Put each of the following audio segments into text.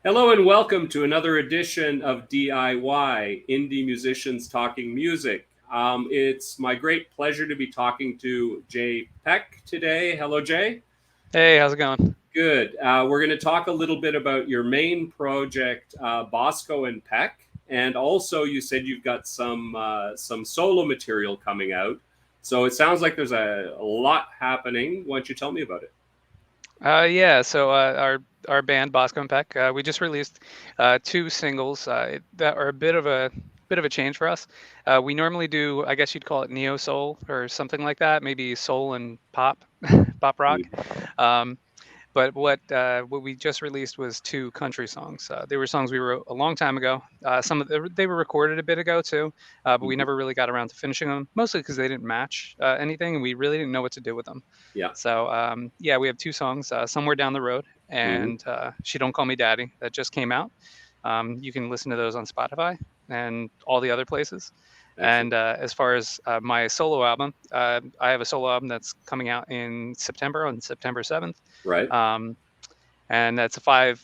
Hello and welcome to another edition of DIY, Indie Musicians Talking Music. It's my great pleasure to be talking to JPeck today. Hello, Jay. Hey, how's it going? Good. We're going to talk a little bit about your main project, Bosco and Peck, and also you said you've got some solo material coming out. So it sounds like there's a lot happening. Why don't you tell me about it? So our band Bosco and Peck, we just released two singles that are a bit of a change for us. We normally do, I guess you'd call it neo soul or something like that, maybe soul and pop, pop rock. Um, but what we just released was two country songs. They were songs we wrote a long time ago. They were recorded a bit ago too, but we Mhm. never really got around to finishing them. Mostly because they didn't match anything, and we really didn't know what to do with them. Yeah. So yeah, we have two songs, "Somewhere Down the Road" Hmm. and "She Don't Call Me Daddy" that just came out. You can listen to those on Spotify and all the other places. Excellent. And as far as my solo album, I have a solo album that's coming out in September, on September 7th. Right. Um, and it's a five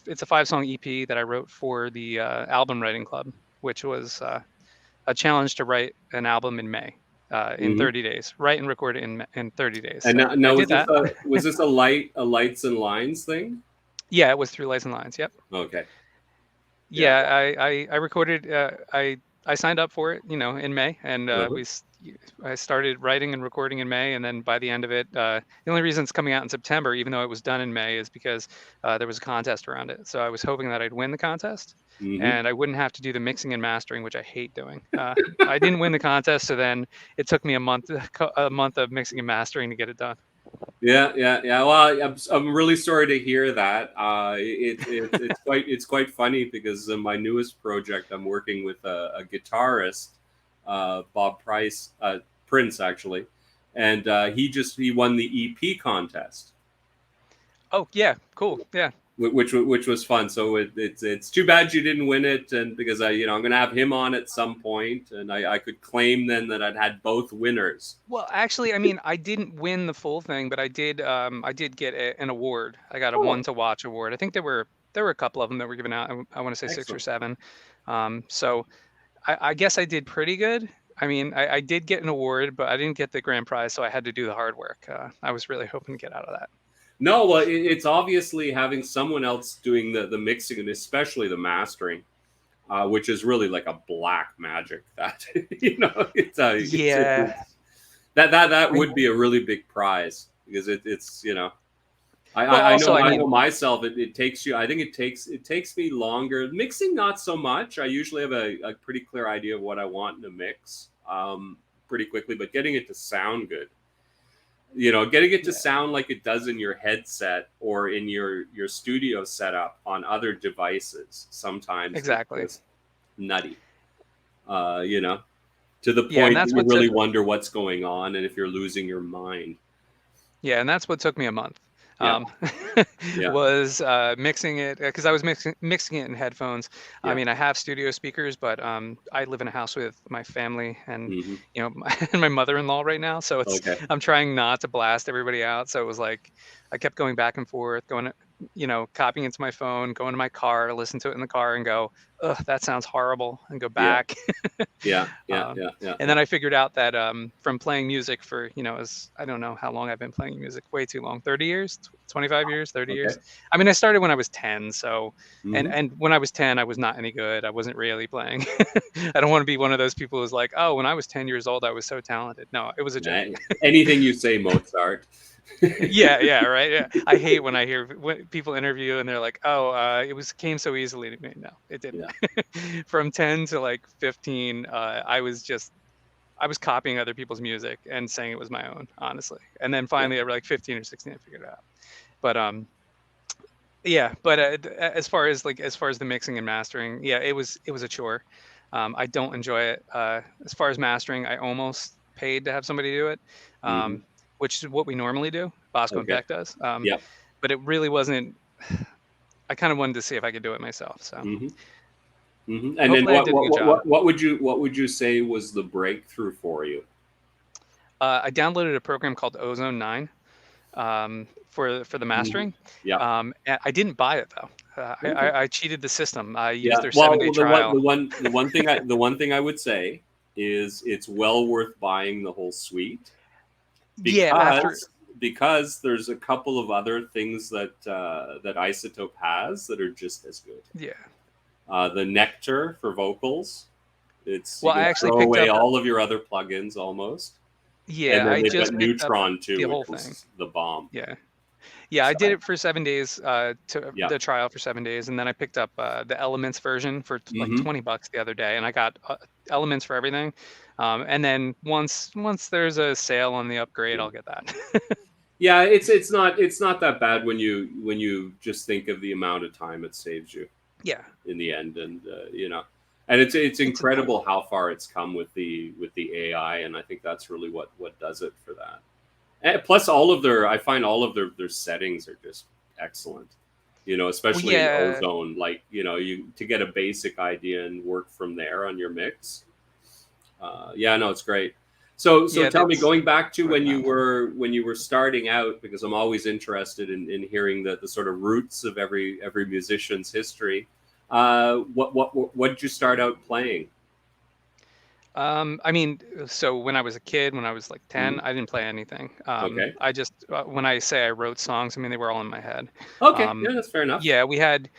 song EP that I wrote for the album writing club, which was a challenge to write an album in May, in Hmm. 30 days, write and record it in 30 days. And So now I was did this that. a lights and lines thing? Yeah, it was through Lights and Lines. Yep. Okay. Yeah. Yeah, I recorded. I signed up for it, in May, and Uh-huh. I started writing and recording in May, and then by the end of it, the only reason it's coming out in September, even though it was done in May, is because there was a contest around it. So I was hoping that I'd win the contest, Hmm. and I wouldn't have to do the mixing and mastering, which I hate doing. I didn't win the contest, so then it took me a month of mixing and mastering to get it done. Yeah, yeah, yeah. Well, I'm really sorry to hear that. It's quite funny because in my newest project, I'm working with a guitarist, Bob Price, Prince actually, and he won the EP contest, Oh yeah, cool. Yeah. which was fun. So it's too bad you didn't win it, and because I'm gonna have him on at some point, and I could claim then that I'd had both winners. Well, actually, I mean, I didn't win the full thing, but I did get an award. I got a one Oh, to watch award. I think there were a couple of them that were given out. I want to say six or excellent. seven. So I guess I did pretty good. I mean, I did get an award, but I didn't get the grand prize, so I had to do the hard work. I was really hoping to get out of that. No, well, it's obviously having someone else doing the mixing and especially the mastering, which is really like a black magic. That Yeah. that I mean, would be a really big prize because it's well, also, I I know mean, myself. It takes you. I think it takes me longer mixing. Not so much. I usually have a pretty clear idea of what I want in a mix, pretty quickly. But getting it to sound good, getting it to yeah, sound like it does in your headset or in your studio setup on other devices sometimes is exactly. just nutty. uh you know to the Yeah, and point that that's you what took really wonder what's going on and if you're losing your mind. Yeah, and that's what took me a month. Yeah, Um, yeah. was mixing it because I was mixing it in headphones. I Yeah. mean, I have studio speakers, but I live in a house with my family and Hmm. and my mother-in-law right now. So Okay. I'm trying not to blast everybody out. So it was like I kept going back and forth, copying into my phone, going to my car, listen to it in the car, and go, "Ugh, that sounds horrible," and go Yeah, back. yeah, yeah, um, yeah, yeah, and yeah. then I figured out that from playing music for, as I don't know how long I've been playing music, way too long, 30 years, 25 years, 30 Okay. years. I mean, I started when I was 10. So, and, Hmm. and when I was 10, I was not any good. I wasn't really playing. I don't want to be one of those people who's like, oh, when I was 10 years old, I was so talented. No, it was a joke. Anything you say, Mozart. Yeah, yeah, right. Yeah. I hate when I hear when people interview and they're like, "Oh, it came so easily to me." No, it didn't. Yeah, From 10 to like 15, I was copying other people's music and saying it was my own, honestly. And then yeah. finally, at like 15 or 16, I figured it out. But yeah. But as far as the mixing and mastering, yeah, it was a chore. I don't enjoy it. As far as mastering, I almost paid to have somebody do it, Hmm. um, which is what we normally do. Bosco and Okay. Peck does. Yep. But it really wasn't. I kind of wanted to see if I could do it myself. So Hmm. Hmm. And then hopefully, I did a good job. what would you say was the breakthrough for you? I downloaded a program called Ozone 9. for the Mhm. mastering. Yeah. And I didn't buy it though. Okay. I cheated the system. I used Yeah. their Well, 7-day the one, trial. the one, the one thing I would say is it's well worth buying the whole suite Yeah, after because there's a couple of other things that that Isotope has that are just as good. yeah. The Nectar for vocals. It's you Well, I can actually throw picked away up. all of your other plugins almost, and Yeah, then I they've got just picked up Neutron the too, which whole thing. was the bomb. Yeah. Yeah, I did So it for 7 days, to yeah. the trial for 7 days, and then I picked up the Elements version for like Hmm. $20 the other day, and I got Elements for everything. And then once there's a sale on the upgrade, I'll get that. Yeah, it's not that bad when you just think of the amount of time it saves you Yeah, in the end, and and it's it's annoying. incredible how far it's come with the AI, and I think that's really what does it for that. And plus, I find all of their settings are just excellent. Well, Especially in yeah, Ozone, like you to get a basic idea and work from there on your mix. Yeah, no, it's great. So yeah, tell me, that's going back to what I found. when you were starting out, because I'm always interested in hearing the sort of roots of every musician's history. What did you start out playing? I mean, so when I was a kid, when I was like 10, Mhm. I didn't play anything. Okay. I just when I say I wrote songs, I mean they were all in my head. Okay. Um, Yeah, that's fair enough. yeah,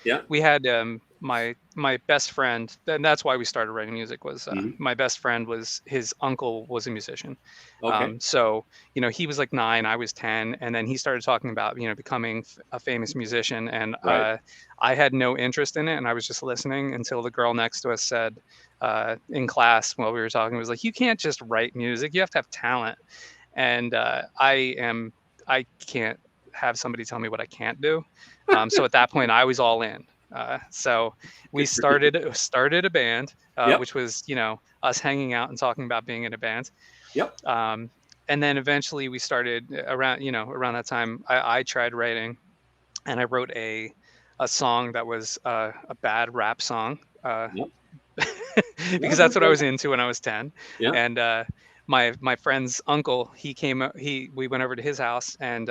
Yeah. we had my best friend, and that's why we started writing music. Was Hmm. my best friend was his uncle was a musician. Okay. So he was like 9, I was 10, and then he started talking about becoming a famous musician, and Right. I had no interest in it, and I was just listening until the girl next to us said, in class while we were talking, was like, "You can't just write music; you have to have talent." And I can't have somebody tell me what I can't do. So at that point, I was all in. So we Good for you. started a band, Yep. which was us hanging out and talking about being in a band. Yep. Um, and then eventually we started around around that time. I tried writing, and I wrote a song that was a bad rap song. Yep. Yeah. Because that's what I was into when I was 10. Yeah. And my friend's uncle, he came, we went over to his house, and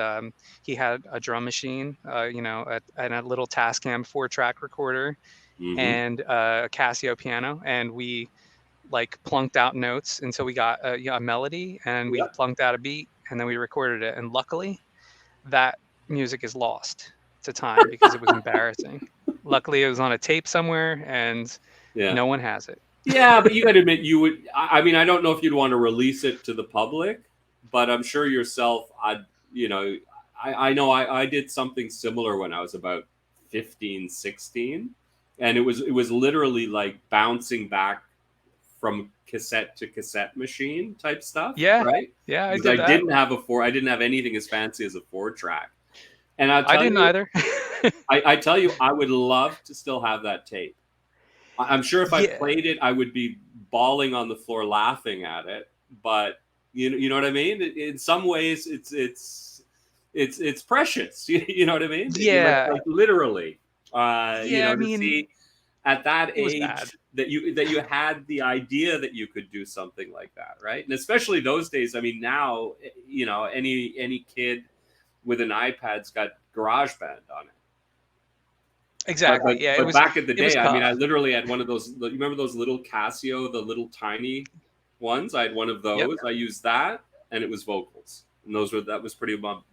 he had a drum machine, and a little Tascam 4-track recorder, Hmm. and a Casio piano, and we like plunked out notes until we got a melody, and we Yep. plunked out a beat, and then we recorded it. And luckily, that music is lost to time because it was embarrassing. Luckily, it was on a tape somewhere, and Yeah. no one has it. Yeah, but you got to admit you would. I mean, I don't know if you'd want to release it to the public, but I'm sure yourself. You know, I know I did something similar when I was about 15, 16, and it was literally like bouncing back from cassette to cassette machine type stuff, Yeah, right? yeah, I Because did that. I didn't have anything as fancy as a 4-track, and I'll I tell didn't you, either. I tell you, I would love to still have that tape. I'm sure if I Yeah, played it, I would be bawling on the floor laughing at it. But you know what I mean. In some ways, it's precious. You know what I mean? yeah, Like literally. yeah. I To mean, see at that it was bad. age that you had the idea that you could do something like that, right? And especially those days. I mean, now any kid with an iPad's got GarageBand on it. But Exactly. but Yeah, but back in the it was day, I mean, I tough. literally had one of those. You remember those little Casio, the little tiny ones? I had one of Yep. those. I used that, and it was vocals. And that was pretty well.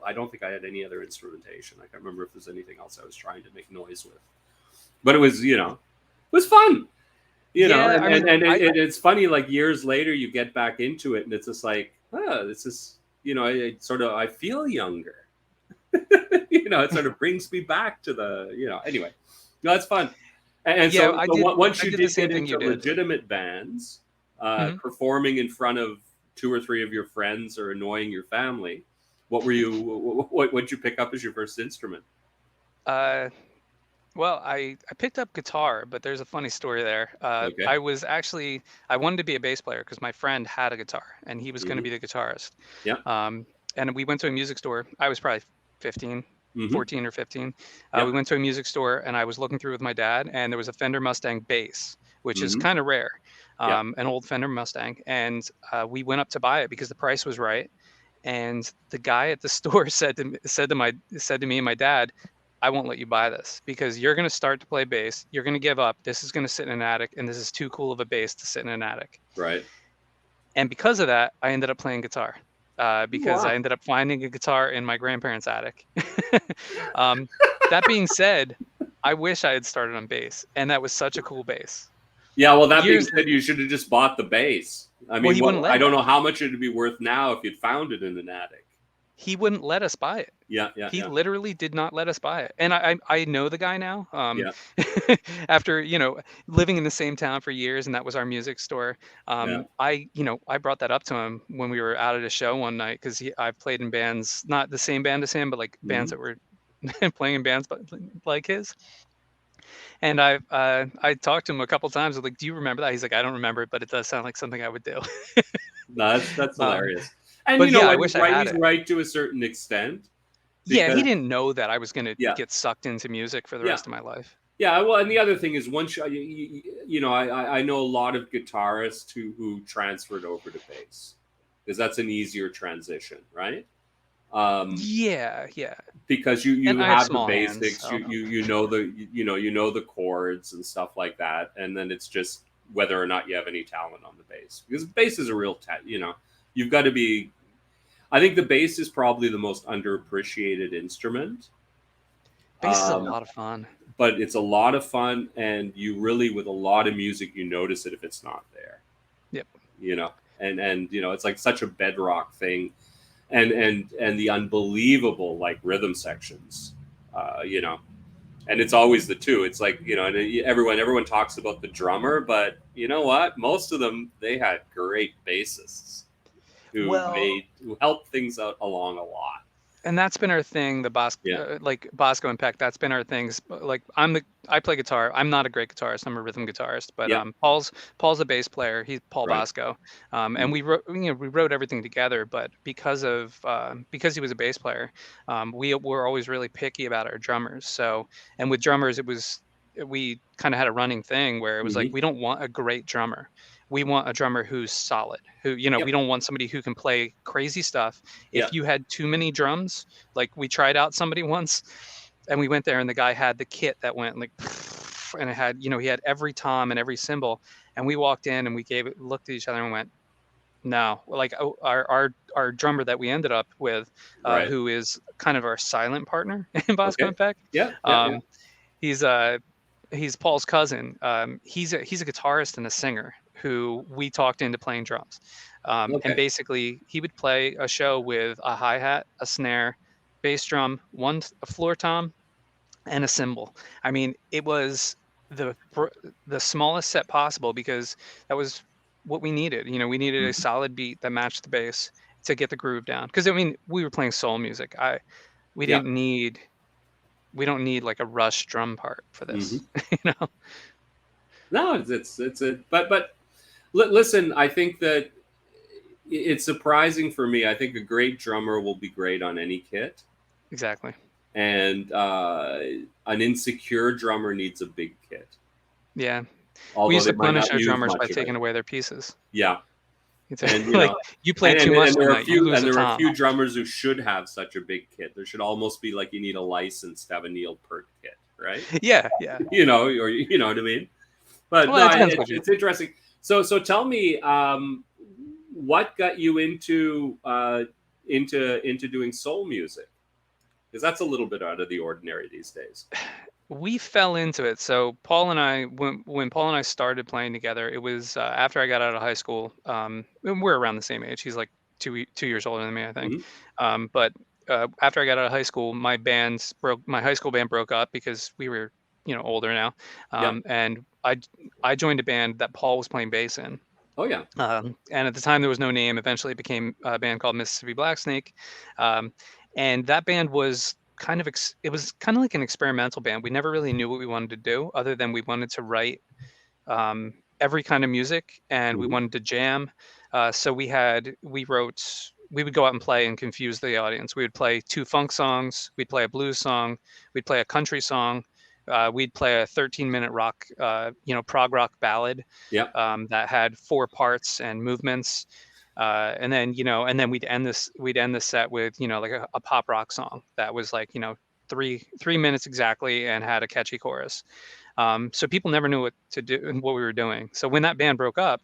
I don't think I had any other instrumentation. I can't remember if there's anything else I was trying to make noise with. But it was it was fun. Yeah, And I mean, it's funny. Like years later, you get back into it, and it's just like, this is I feel younger. It sort of brings me back to anyway. No, it's fun. And yeah, so once I you did the did same get thing into you did. legitimate bands, Hmm. performing in front of two or three of your friends or annoying your family, what'd you pick up as your first instrument? Uh, well, I picked up guitar, but there's a funny story there. Okay. I wanted to be a bass player because my friend had a guitar and he was going to Hmm. be the guitarist. Yeah. And we went to a music store. I was probably 15, Hmm. 14 or 15. Yeah. We went to a music store, and I was looking through with my dad, and there was a Fender Mustang bass, which is Hmm. kind of rare, Yeah. an old Fender Mustang. And we went up to buy it because the price was right. And the guy at the store said to me and my dad, I won't let you buy this because you're going to start to play bass. You're going to give up. This is going to sit in an attic, and this is too cool of a bass to sit in an attic. Right. And because of that, I ended up playing guitar because I Wow. ended up finding a guitar in my grandparents' attic. That being said, I wish I had started on bass, and that was such a cool bass. Yeah. Well, that being Years, said, you should have just bought the bass. I well, mean, he wouldn't I let don't me. know how much it'd be worth now if you'd found it in an attic. He wouldn't let us buy it. Yeah. Yeah. He Yeah. literally did not let us buy it. And I know the guy now. Yeah. After living in the same town for years, and that was our music store. Yeah. I brought that up to him when we were out at a show one night because I've played in bands, not the same band as him, but like bands Mhm. that were playing in bands but like his. And I talked to him a couple times. I was like, "Do you remember that?" He's like, "I don't remember it, but it does sound like something I would do." No, that's um, hilarious. And but you know yeah, I what? wish I Right, had he's it. right to a certain extent Yeah, he because didn't know that I was going to yeah, get sucked into music for the yeah, rest of my life. yeah. Well, and the other thing is once you know, I know a lot of guitarists who transferred over to bass because that's an easier transition, right? Um, Yeah, yeah. because And you I have have the small hands, basics, so you know you know the chords and stuff like that, and then it's just whether or not you have any talent on the bass because bass is a real you know, you've got to be. I think the bass is probably the most underappreciated instrument. bass is a Um, lot of fun. but it's a lot of fun, and you really, with a lot of music, you notice it if it's not there. Yep. You know, and you know, it's like such a bedrock thing, and the unbelievable like rhythm sections. You know, and it's always the two. It's like you know, and everyone talks about the drummer, but you know what? Most of them they had great bassists Well, who helped things out along a lot. and that's been our thing, the Yeah, like Bosco and Peck. That's been our things. Like I play guitar. I'm not a great guitarist. I'm a rhythm guitarist, but yeah, Paul's a bass player. He's Paul right. Bosco, and Mm-hmm. we wrote everything together. But because he was a bass player, we were always really picky about our drummers. So, and with drummers, we kind of had a running thing where it was like Mm-hmm. we don't want a great drummer. We want a drummer who's solid. Who we Yep. don't want somebody who can play crazy stuff. Yeah. If you had too many drums, like we tried out somebody once, and we went there, and the guy had the kit that went like, and it had he had every tom and every cymbal, and we walked in and we looked at each other and went, no. Like our drummer that we ended up with, Right. who is kind of our silent partner in Bosco Okay. and Peck. Yeah. Yeah. Yeah. um, he's he's Paul's cousin. He's a guitarist and a singer who we talked into playing drums. And Okay. basically, he would play a show with a hi hat, a snare, bass drum, a floor tom, and a cymbal. I mean, it was the the smallest set possible because that was what we needed. We needed a Mm-hmm. solid beat that matched the bass to get the groove down. Because I mean, we were playing soul music. We Yeah. didn't need we don't need like a rush drum part for Mm-hmm. this. you know No, it's a but listen, I think that it's surprising for me. I think a great drummer will be great on any kit, Exactly. and an insecure drummer needs a big kit, Yeah. We although used they to might punish not our use drummers by much of taking it. away their pieces. Yeah, It's and you like, know, you played too and much there are tonight, you lose a there are a tom. few drummers who should have such a big kit. There should almost be like you need a license to have a Neil Peart kit, right? Yeah, yeah. You know, or you know what I mean. But Well, no, it depends what you it's interesting. So tell me, what got you into doing soul music? Because that's a little bit out of the ordinary these days. we fell into it. So Paul and I, when Paul and I started playing together, it was after I got out of high school. And we're around the same age. He's like 2 years older than me, I think. Mm-hmm. But after I got out of high school, my high school band broke up because we were, older now. Yeah. And I joined a band that Paul was playing bass in. Oh yeah. And at the time, there was no name. Eventually, it became a band called Mississippi Blacksnake, um, and that band was it was kind of like an experimental band. We never really knew what we wanted to do, other than we wanted to write every kind of music, and we Mm-hmm. wanted to jam. So we would go out and play and confuse the audience. We would play two funk songs, we'd play a blues song, we'd play a country song, we'd play a 13-minute rock, prog rock ballad Yeah. that had four parts and movements. And then, and then we'd end the set with, like a pop rock song that was like, 3 minutes exactly and had a catchy chorus. So people never knew what to do and what we were doing. So when that band broke up,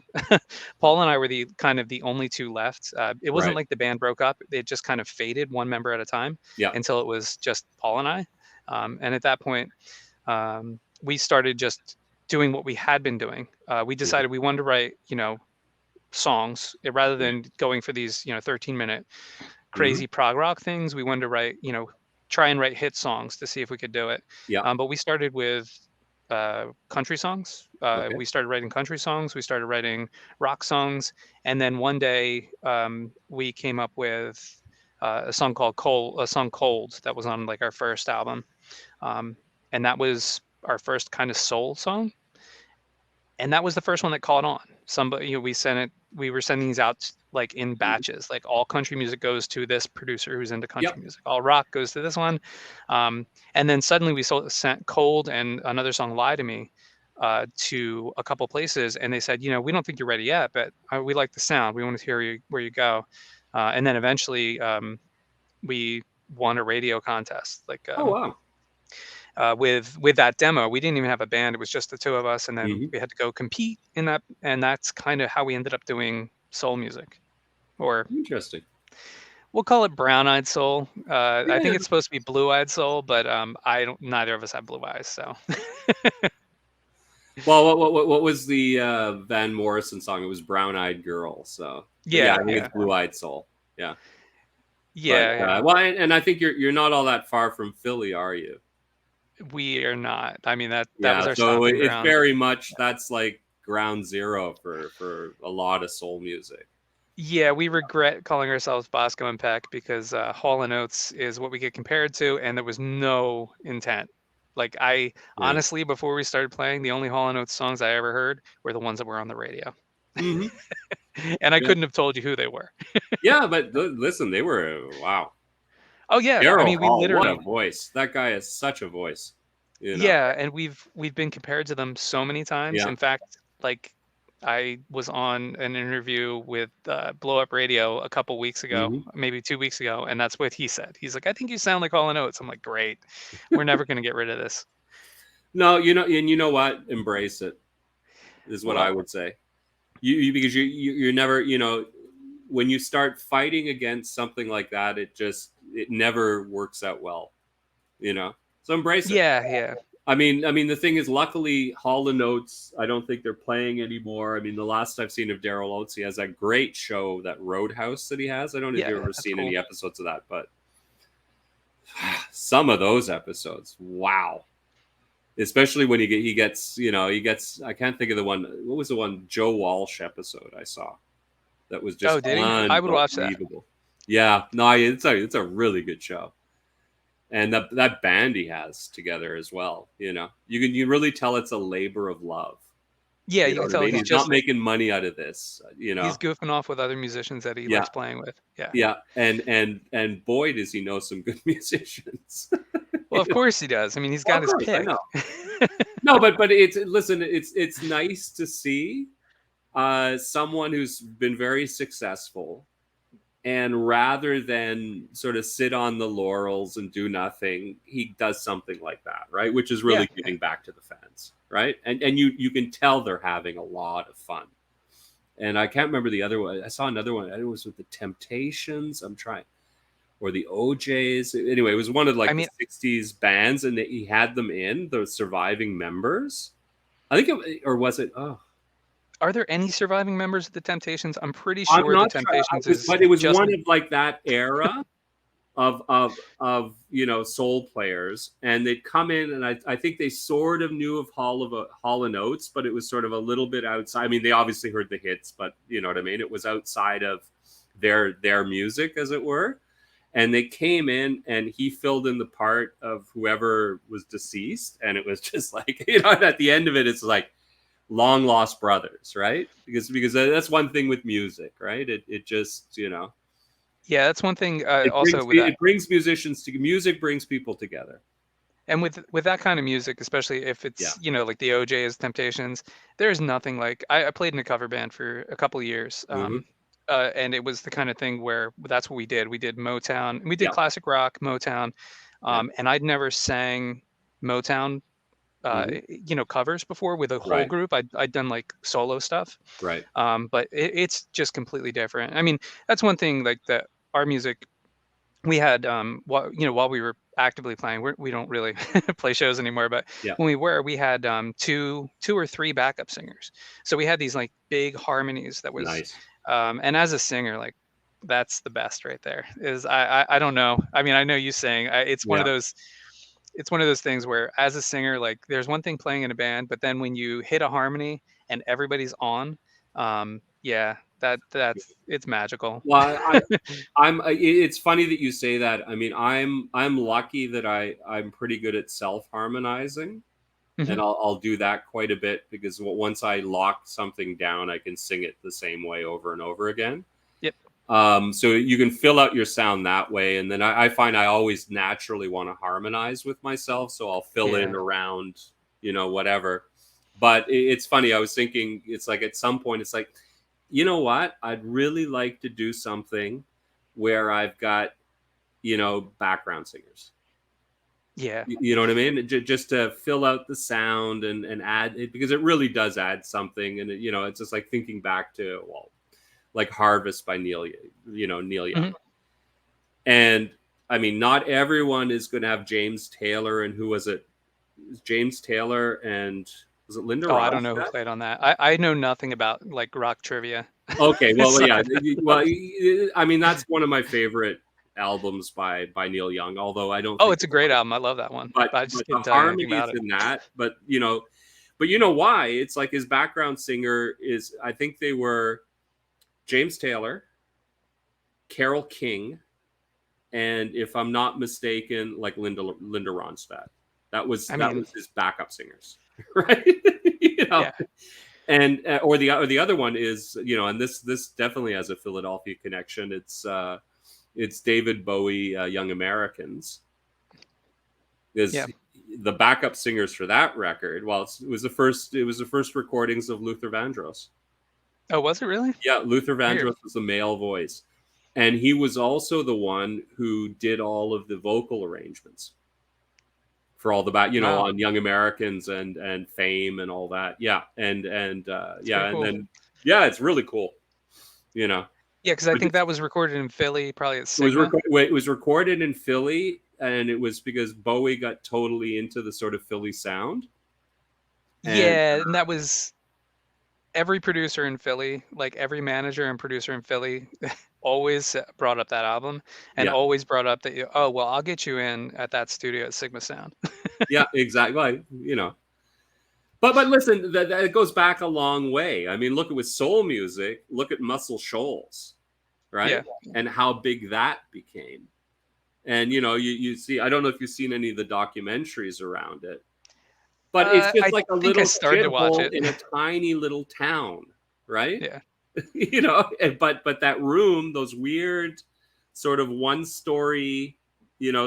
Paul and I were the kind of the only two left. It wasn't Right. like the band broke up; it just kind of faded one member at a time Yeah. until it was just Paul and I. And at that point, we started just doing what we had been doing. We Mhm. decided we wanted to write, songs rather Right. than going for these, 13-minute Mhm. crazy prog rock things. We wanted to write, try and write hit songs to see if we could do it. Yeah. But we started with country songs. Okay. We started writing country songs. We started writing rock songs, and then one day we came up with a song called "Cold," a song "Cold" that was on like our first album, um, and that was our first kind of soul song, and that was the first one that caught on. Somebody, we were sending these out like in Mhm. batches. Like all country music goes to this producer who's into country Yep. music. All rock goes to this one. And then suddenly we sent Cold and another song, Lie to Me, to a couple places. And they said, we don't think you're ready yet, but we like the sound. We want to hear where you go. And then eventually we won a radio contest. Like Oh wow. with that demo. We didn't even have a band; it was just the two of us, and then Mhm. we had to go compete in that. And that's kind of how we ended up doing soul music, or Interesting. we'll call it brown-eyed soul. I think Yeah. it's supposed to be blue-eyed soul, but I don't. Neither of us have blue eyes, so Well, what was the Van Morrison song? It was Brown Eyed Girl. So, but yeah, I yeah, think it's yeah, Blue Eyed Soul. Yeah, but yeah, yeah. well, and I think you're not all that far from Philly, are you? We are not. I mean that Yeah, was our so stomping it's ground. very much that's like ground zero for a lot of soul music. Yeah, we regret calling ourselves Bosco and Peck because Hall Oates is what we get compared to, and there was no intent. Like I Right. honestly, before we started playing, the only Hall Oates songs I ever heard were the ones that were on the radio, Hmm. and I Yeah, couldn't have told you who they were. yeah, but listen, they were wow. Oh yeah, I Daryl mean we Hall, what a literally, voice! That guy has such a voice. You know. yeah, and we've been compared to them so many times. Yeah. In fact, like I was on an interview with Blow Up Radio a couple weeks ago, Hmm. maybe 2 weeks ago, and that's what he said. He's like, "I think you sound like Hall and Oates." I'm like, "Great, we're never gonna get rid of this." No, and you know what? Embrace it is what I Well, would say. You because you're never when you start fighting against something like that, it never works out well. So embrace it. yeah, yeah, I mean, the thing is, luckily, Hall and Oates, I don't think they're playing anymore. I mean, the last I've seen of Daryl Oates, he has that great show, that Roadhouse that he has. I don't know if yeah. you've ever That's seen any cool. episodes of that, but some of those episodes, wow. Especially when he gets. I can't think of the one. What was the one Joe Walsh episode I saw that was just Oh, did he? I would watch that. unbelievable? Yeah, no, it's a really good show, and that band he has together as well. You really tell it's a labor of love. Yeah, You you know can what I tell mean? he's He's not just making money out of this. he's goofing off with other musicians that he Yeah, likes playing with. Yeah. yeah, and boy, does he know some good musicians. Well, of course he does. I mean, he's Well, got of his course, I pick. know. No, but it's nice to see someone who's been very successful, and rather than sort of sit on the laurels and do nothing, he does something like that, right? Which is Yeah, really yeah. giving back to the fans, right? And you can tell they're having a lot of fun. And I can't remember the other one. I saw another one. I think it was with the Temptations. I'm trying, or the OJs. Anyway, it was one of I like the mean, '60s bands, and he had them in the surviving members. I think, or was it? Oh, are there any surviving members of the Temptations? I'm pretty I'm sure the not sure, Temptations is but it was just one of like that era of soul players, and they'd come in, and I think they sort of knew of Hall and Oates, but it was sort of a little bit outside. I mean, they obviously heard the hits, but you know what I mean. It was outside of their music, as it were. And they came in, and he filled in the part of whoever was deceased, and it was just like at the end of it, it's like long lost brothers, right? Because that's one thing with music, right? It just yeah. That's one thing. it brings Also with that, it brings musicians to music brings people together. and with that kind of music, especially if Yeah. it's like the OJ's Temptations, there's nothing like. I played in a cover band for a couple of years. Hmm. and it was the kind of thing where that's what we did. We did Motown. We did Yeah. classic rock, Motown, Yeah. and I'd never sang Motown, Hmm. covers before with a whole Right. group. I'd done like solo stuff, Right. but it's just completely different. I mean, that's one thing like that. Our music, we had while we were actively playing, we don't really play shows anymore, but Yeah. when we were, we had two or three backup singers. So we had these like big harmonies that was, Nice. and as a singer, like that's the best right there. Is I don't know. I mean, I know you sing. Yeah. It's one of those things where as a singer, like there's one thing playing in a band, but then when you hit a harmony and everybody's on, yeah, that's it's magical. Well, it's funny that you say that. I mean, I'm lucky that I'm pretty good at self harmonizing, Hmm. and I'll do that quite a bit because once I lock something down, I can sing it the same way over and over again. Yep. So you can fill out your sound that way, and then I find I always naturally want to harmonize with myself, so I'll fill in Yeah. around, whatever. But it's funny. I was thinking, it's like at some point, it's like, you know what? I'd really like to do something where I've got, background singers. Yeah. You know what I mean? Just to fill out the sound and add it, because it really does add something. And it's just like thinking back to, well, like Harvest by Neil Young. Mhm. And I mean, not everyone is going to have James Taylor, and who was it? James Taylor, and was it Linda Oh, I don't know who Ronstadt? played on that. I know nothing about like rock trivia. Okay, well, So yeah, well, I mean, that's one of my favorite albums by Neil Young. Although I don't oh, think it's a great album. I love that one, but but I just the couldn't tell you anything harmonies about it. in that, but you know why? It's like his background singer is, I think they were James Taylor, Carole King, and if I'm not mistaken, like Linda Ronstadt. That was I that mean, was his backup singers, right? you know, yeah. and or the other one is, and this definitely has a Philadelphia connection. It's David Bowie, Young Americans, Yeah. because the backup singers for that record, well, it was the first recordings of Luther Vandross. Oh, was it really? Yeah, Luther Weird. Vandross was the male voice, and he was also the one who did all of the vocal arrangements for all the Wow. on Young Americans and Fame and all that. Yeah, and It's pretty yeah, and cool. then yeah, it's really cool. You know, Yeah, because I but think that was recorded in Philly, probably at it was Sigma. it was recorded in Philly, and it was because Bowie got totally into the sort of Philly sound, and Yeah, and that was every producer in Philly, like every manager and producer in Philly, always brought up that album and yeah, always brought up that oh well, I'll get you in at that studio at Sigma Sound. yeah, exactly. Like, but listen, that goes back a long way. I mean, look at with soul music. Look at Muscle Shoals, right? Yeah. And how big that became. And you see, I don't know if you've seen any of the documentaries around it, but it's just I like a think I little started to watch shithole it. in a tiny little town, right? Yeah. But that room, those weird sort of one-story,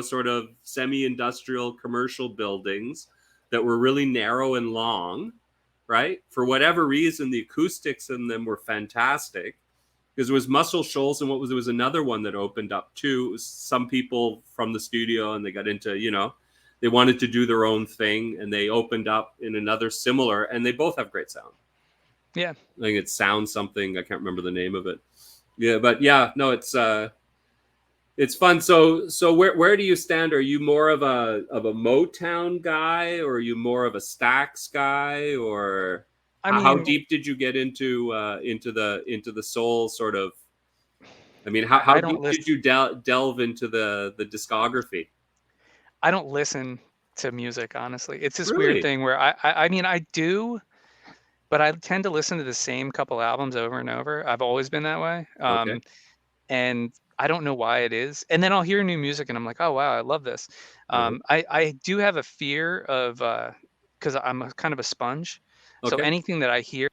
sort of semi-industrial commercial buildings that were really narrow and long, right? For whatever reason, the acoustics in them were fantastic, because it was Muscle Shoals, and there was another one that opened up too. It was some people from the studio, and they got into, they wanted to do their own thing, and they opened up in another similar, and they both have great sound. Yeah. I think it's Sound something. I can't remember the name of it. Yeah, but yeah, no, it's fun. So where do you stand? Are you more of a Motown guy, or are you more of a Stax guy, or I how mean, deep did you get into the soul sort of? I mean, how I don't deep listen did you delve into the discography? I don't listen to music, honestly. It's this weird Really? thing where I mean, I do, but I tend to listen to the same couple albums over and over. I've always been that way. Okay. And I don't know why it is. And then I'll hear new music and I'm like, oh wow, I love this. Uh-huh. I do have a fear of because I'm a kind of a sponge, so Okay. anything that I hear,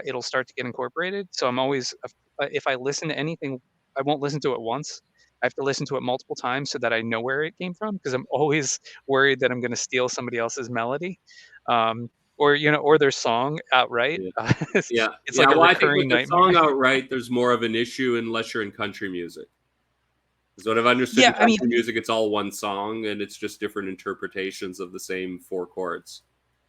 it'll start to get incorporated. So I'm always if I listen to anything, I won't listen to it once. I have to listen to it multiple times so that I know where it came from because I'm always worried that I'm going to steal somebody else's melody. Um, or or their song outright. Yeah. It's, Yeah. it's Yeah. like a Well, I think recurring with the nightmare. song outright, there's more of an issue unless you're in country music. Because what I've understood in Yeah, I mean, country music, it's all one song and it's just different interpretations of the same four chords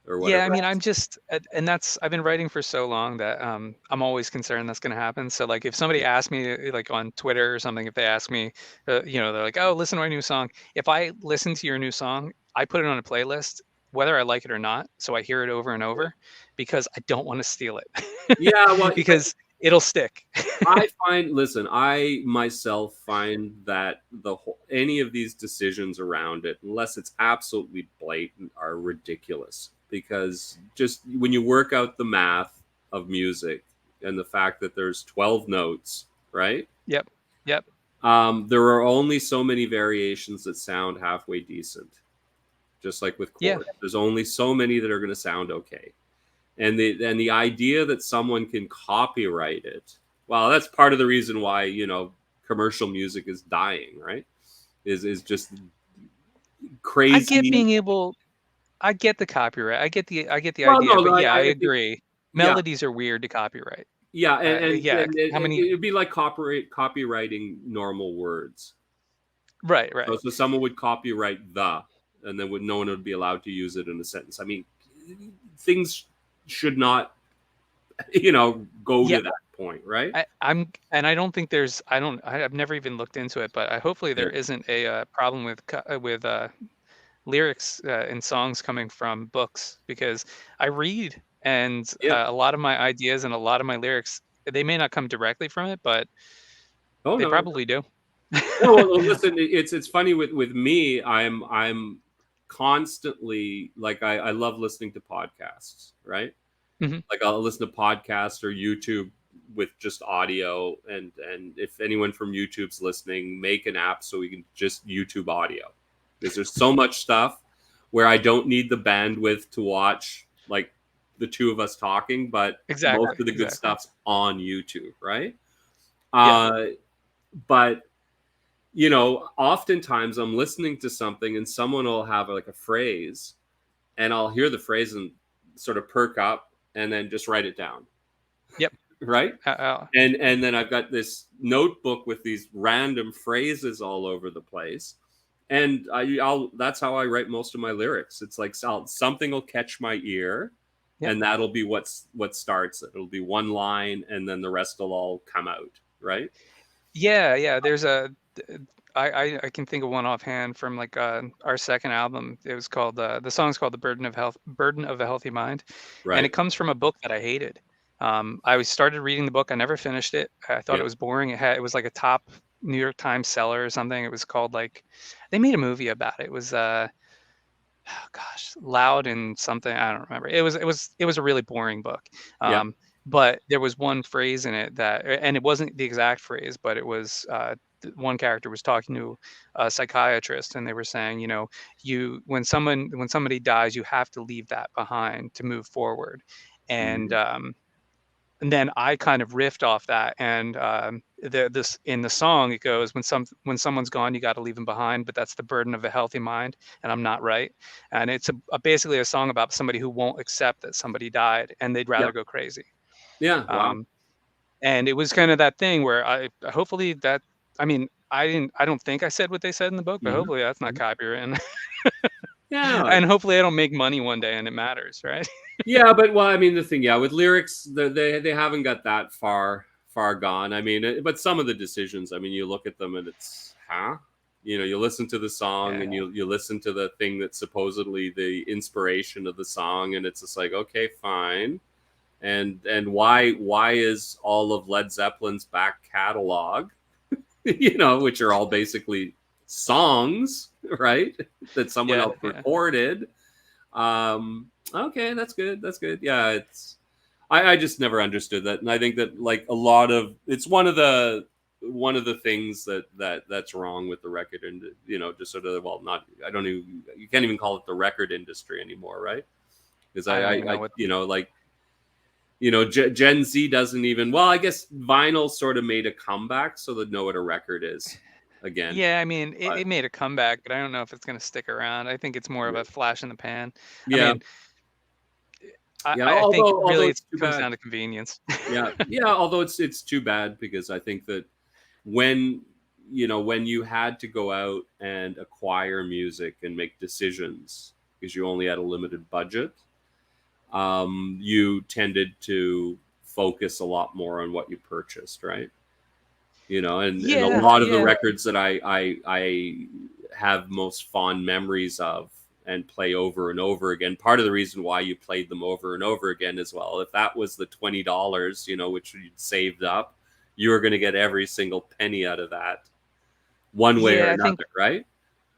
or yeah, I whatever. mean, I'm just, and that's, I've been writing for so long that I'm always concerned that's going to happen. So like, if somebody asks me, like on Twitter or something, if they ask me, they're like, "Oh, listen to my new song." If I listen to your new song, I put it on a playlist, whether I like it or not, so I hear it over and Yeah. over, because I don't want to steal it, Yeah. Well, but because it'll stick. I find, listen, I myself find that the whole, any of these decisions around it, unless it's absolutely blatant, are ridiculous. Because just when you work out the math of music and the fact that there's 12 notes, right? Yep, yep, There are only so many variations that sound halfway decent, just like with yeah. chords. There's only so many that are going to sound okay. And the idea that someone can copyright it, well, that's part of the reason why commercial music is dying, right? Is just I get crazy. being able, I get the copyright. I get the Well, idea, no, but yeah, I I think, agree. yeah, Melodies are weird to copyright. yeah, and How many? it'd be like copywriting normal words. Right, right. So someone would copyright the, and then no one would be allowed to use it in a sentence. I mean, things should not, go Yeah, to that point, right? and I don't think there's, I've never even looked into it, but hopefully Yeah, there isn't a problem with lyrics in songs coming from books, because I read, and yeah. a lot of my ideas and a lot of my lyrics, they may not come directly from it, but Oh they no. probably do. No, well, listen, it's funny with me. I'm constantly, like, I love listening to podcasts, right? Hmm. Like, I'll listen to podcasts or YouTube with just audio, and if anyone from YouTube's listening, make an app so we can just YouTube audio, because there's so much stuff where I don't need the bandwidth to watch, like, the two of us talking, but Exactly, most of the good exactly. stuff's on YouTube, right? Yeah, Uh, but oftentimes I'm listening to something and someone will have like a phrase, and I'll hear the phrase and sort of perk up and then just write it down, yep. right? Uh, And then I've got this notebook with these random phrases all over the place. And I'll that's how I write most of my lyrics. It's like something will catch my ear, yep. and that'll be what starts it. It'll be one line, and then the rest will all come out, right? Yeah, yeah. There's a, I can think of one offhand from like our second album. It was called, the song's called "The Burden of a Healthy Mind," and it Right. comes from a book that I hated. I started reading the book. I never finished it. I thought it Yeah. was boring. It was like a top New York Times seller or something. It was called, like, they made a movie about it. It was oh gosh, Loud and something. I don't remember. It was a really boring book. Yeah. But there was one phrase in it that, and it wasn't the exact phrase, but it was, one character was talking to a psychiatrist, and they were saying, you when somebody dies, you have to leave that behind to move forward. And Mhm. and then I kind of riffed off that, and this in the song it goes, when someone's gone, you got to leave them behind, but that's the burden of a healthy mind, and I'm not right. And it's basically a song about somebody who won't accept that somebody died, and they'd Yeah. rather go crazy. Yeah. Wow. Um, and it was kind of that thing where I hopefully that, I mean, I don't think I said what they said in the book, but Mhm. hopefully that's not Mhm. copyright, Yeah. and hopefully I don't make money one day and it matters, right? Yeah, but well, I mean, the thing, yeah, with lyrics, they haven't got that far gone. I mean, but some of the decisions, I mean, you look at them and it's, huh? You listen to the song and Yeah. you listen to the thing that's supposedly the inspiration of the song, and it's just like, okay, fine. And why is all of Led Zeppelin's back catalog, which are all basically songs, right? That someone Yeah, else yeah. recorded. Okay, that's good. That's good. Yeah, I just never understood that, and I think that, like, a lot of it's one of the things that's wrong with the record, and just sort of, well, not, I don't even, you can't even call it the record industry anymore, right? Because I I, don't I, even know I what. like, Gen Z doesn't even, well, I guess vinyl sort of made a comeback so they know what a record is again. Yeah, I mean, it, But it made a comeback, but I don't know if it's going to stick around. I think it's more of yeah, a flash in the pan. I yeah, mean, Yeah, I think although really it it's too comes bad. down to convenience. Yeah, yeah. Although it's too bad because I think that when when you had to go out and acquire music and make decisions because you only had a limited budget, you tended to focus a lot more on what you purchased, right? And a Yeah, lot of the yeah, records that I have most fond memories of and play over and over again. Part of the reason why you played them over and over again as well, if that was the $20, which you'd saved up, you were going to get every single penny out of that, one way or yeah. I think another, right?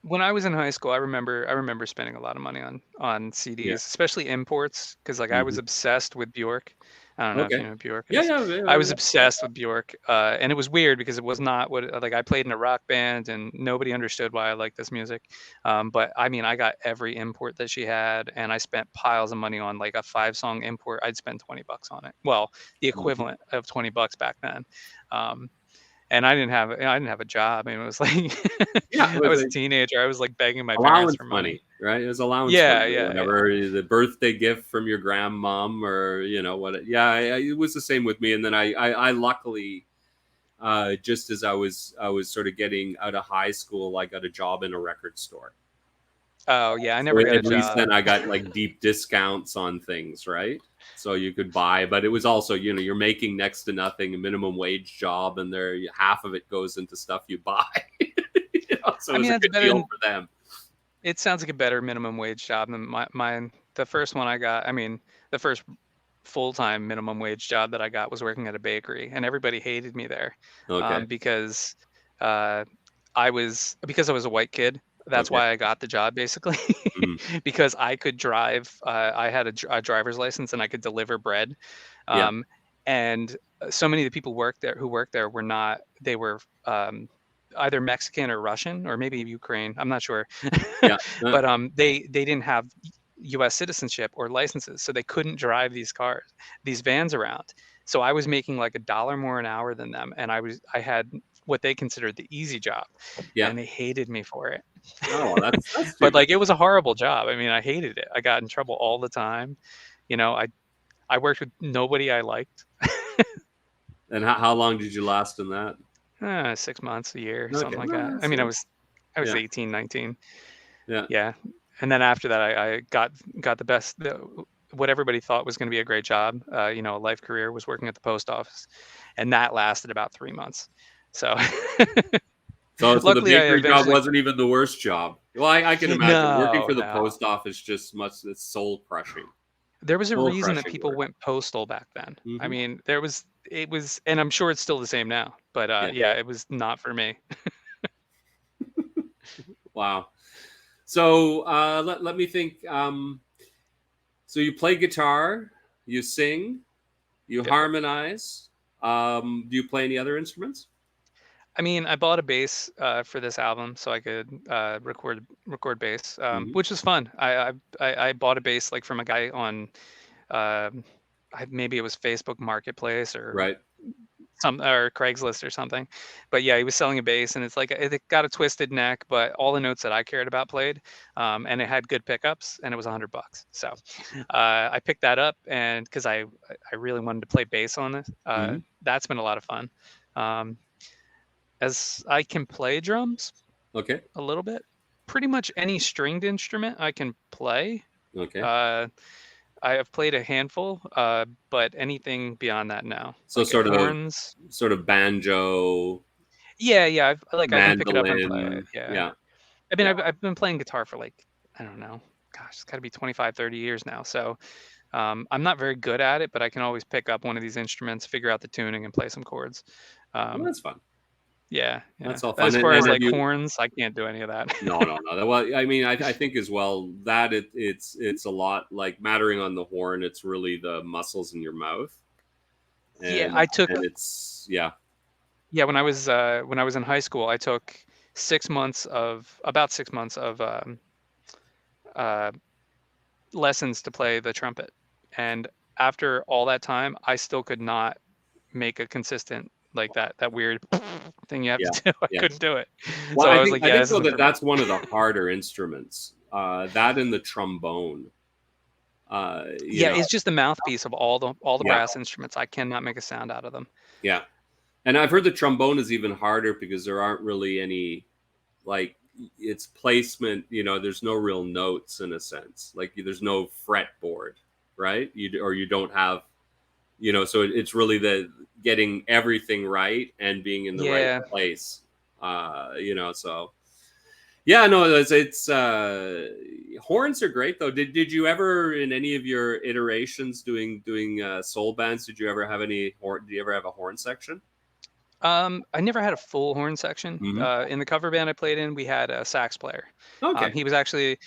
when I was in high school, I remember spending a lot of money on Yeah. CDs, especially imports, because like I was Hmm. obsessed with Bjork. I don't know if Okay. you know who Bjork Yeah, is. yeah, I yeah, was yeah. obsessed with Bjork, and it was weird because it was not what like I played in a rock band and nobody understood why I liked this music. But I mean, I got every import that she had, and I spent piles of money on like a 5 song import. I'd spend $20 on it. Well, the Mhm. equivalent of $20 back then. Um, and I didn't have a job. I mean, it was like Yeah, it I was was a teenager. I was like begging my parents allowance for money. money, right? It was allowance money Yeah, or yeah, yeah. whatever, the birthday gift from your grandmom, or what. Yeah, it was the same with me. And then I luckily, just as I was sort of getting out of high school, I got a job in a record store. Oh, yeah, I So never got a at least job. then I got like deep discounts on things, right? So you could buy, but it was also, you're making next to nothing, a minimum wage job, and there half of it goes into stuff you buy. So I it was mean, a that's good better deal than for them. it sounds like a better minimum wage job than mine. The first one I got, I mean, the first full-time minimum wage job that I got was working at a bakery, and everybody hated me there, Okay. because uh, I was a white kid. That's Okay. why I got the job basically, Mhm. because I could drive. I had a driver's license and I could deliver bread, Yeah. um, and so many of the people who worked there were not. They were either Mexican or Russian or maybe Ukraine. I'm not sure, Yeah. but they didn't have U.S. citizenship or licenses, so they couldn't drive these vans around. So I was making like $1 more an hour than them, and I had what they considered the easy job, Yeah. and they hated me for it. Oh, well, that's too But bad. like it was a horrible job. I mean, I hated it. I got in trouble all the time. You know, I worked with nobody I liked. And how long did you last in that? 6 months, a year, something Okay. like No, that. I that's mean, I yeah. was I was Yeah. 18, 19. Yeah. Yeah. And then after that, I got the best, what everybody thought was going to be a great job, a life career, was working at the post office, and that lasted about 3 months. So So the luckily, I bakery job eventually. wasn't even the worst job. Well, I can imagine working No, for the no. post office just must it's soul crushing. There was a Soul reason that crushing people work. went postal back then. I Hmm. mean, and I'm sure it's still the same now, but Yeah. yeah, it was not for me. Wow. So let me think. So you play guitar, you sing, you Yep. harmonize. Do you play any other instruments? I mean, I bought a bass for this album so I could record bass, Hmm. which was fun. I bought a bass like from a guy on um, maybe it was Facebook Marketplace Right. or Craigslist or something. But yeah, he was selling a bass, and it's like it got a twisted neck, but all the notes that I cared about played, and it had good pickups, and it was $100. So I picked that up, and because I really wanted to play bass on this, Hmm. that's been a lot of fun. Um, as I can play drums Okay. a little bit, pretty much any stringed instrument I can play. Okay. Uh, I have played a handful, but anything beyond that, no. So Like horns. sort of banjo, Yeah, yeah. I can pick it up and play it. mandolin. Yeah. Yeah. I mean, Yeah. I've been playing guitar for like, I don't know. Gosh, it's got to be 25, 30 years now. So I'm not very good at it, but I can always pick up one of these instruments, figure out the tuning, and play some chords. Well, Um, that's fun. yeah, yeah. That's all fun. As far as And have like you? horns, I can't do any of that. No, no, no. Well, I mean, I think as well that it's a lot like mattering on the horn. It's really the muscles in your mouth, Yeah, and it's yeah. when I was in high school, I took 6 months of about 6 months of uh, lessons to play the trumpet, and after all that time, I still could not make a consistent like that weird thing you have Yeah, to do. I yeah. couldn't do it, Well, so I I was think like, I "Yeah, think this though isn't that for me." that's one of the harder instruments. That and the trombone. Yeah, it's just the mouthpiece of all the Yeah, brass instruments. I cannot make a sound out of them. yeah. And I've heard the trombone is even harder because there aren't really any, like, its placement. There's no real notes in a sense. Like there's no fretboard, right? You don't have, so it's really the getting everything right and being in the right Yeah. place. So yeah, no, it's horns are great though. Did you ever, in any of your iterations doing soul bands, did you ever have any horn? Did you ever have a horn section? I never had a full horn section. Hmm. In the cover band I played in, we had a sax player. Okay. He was actually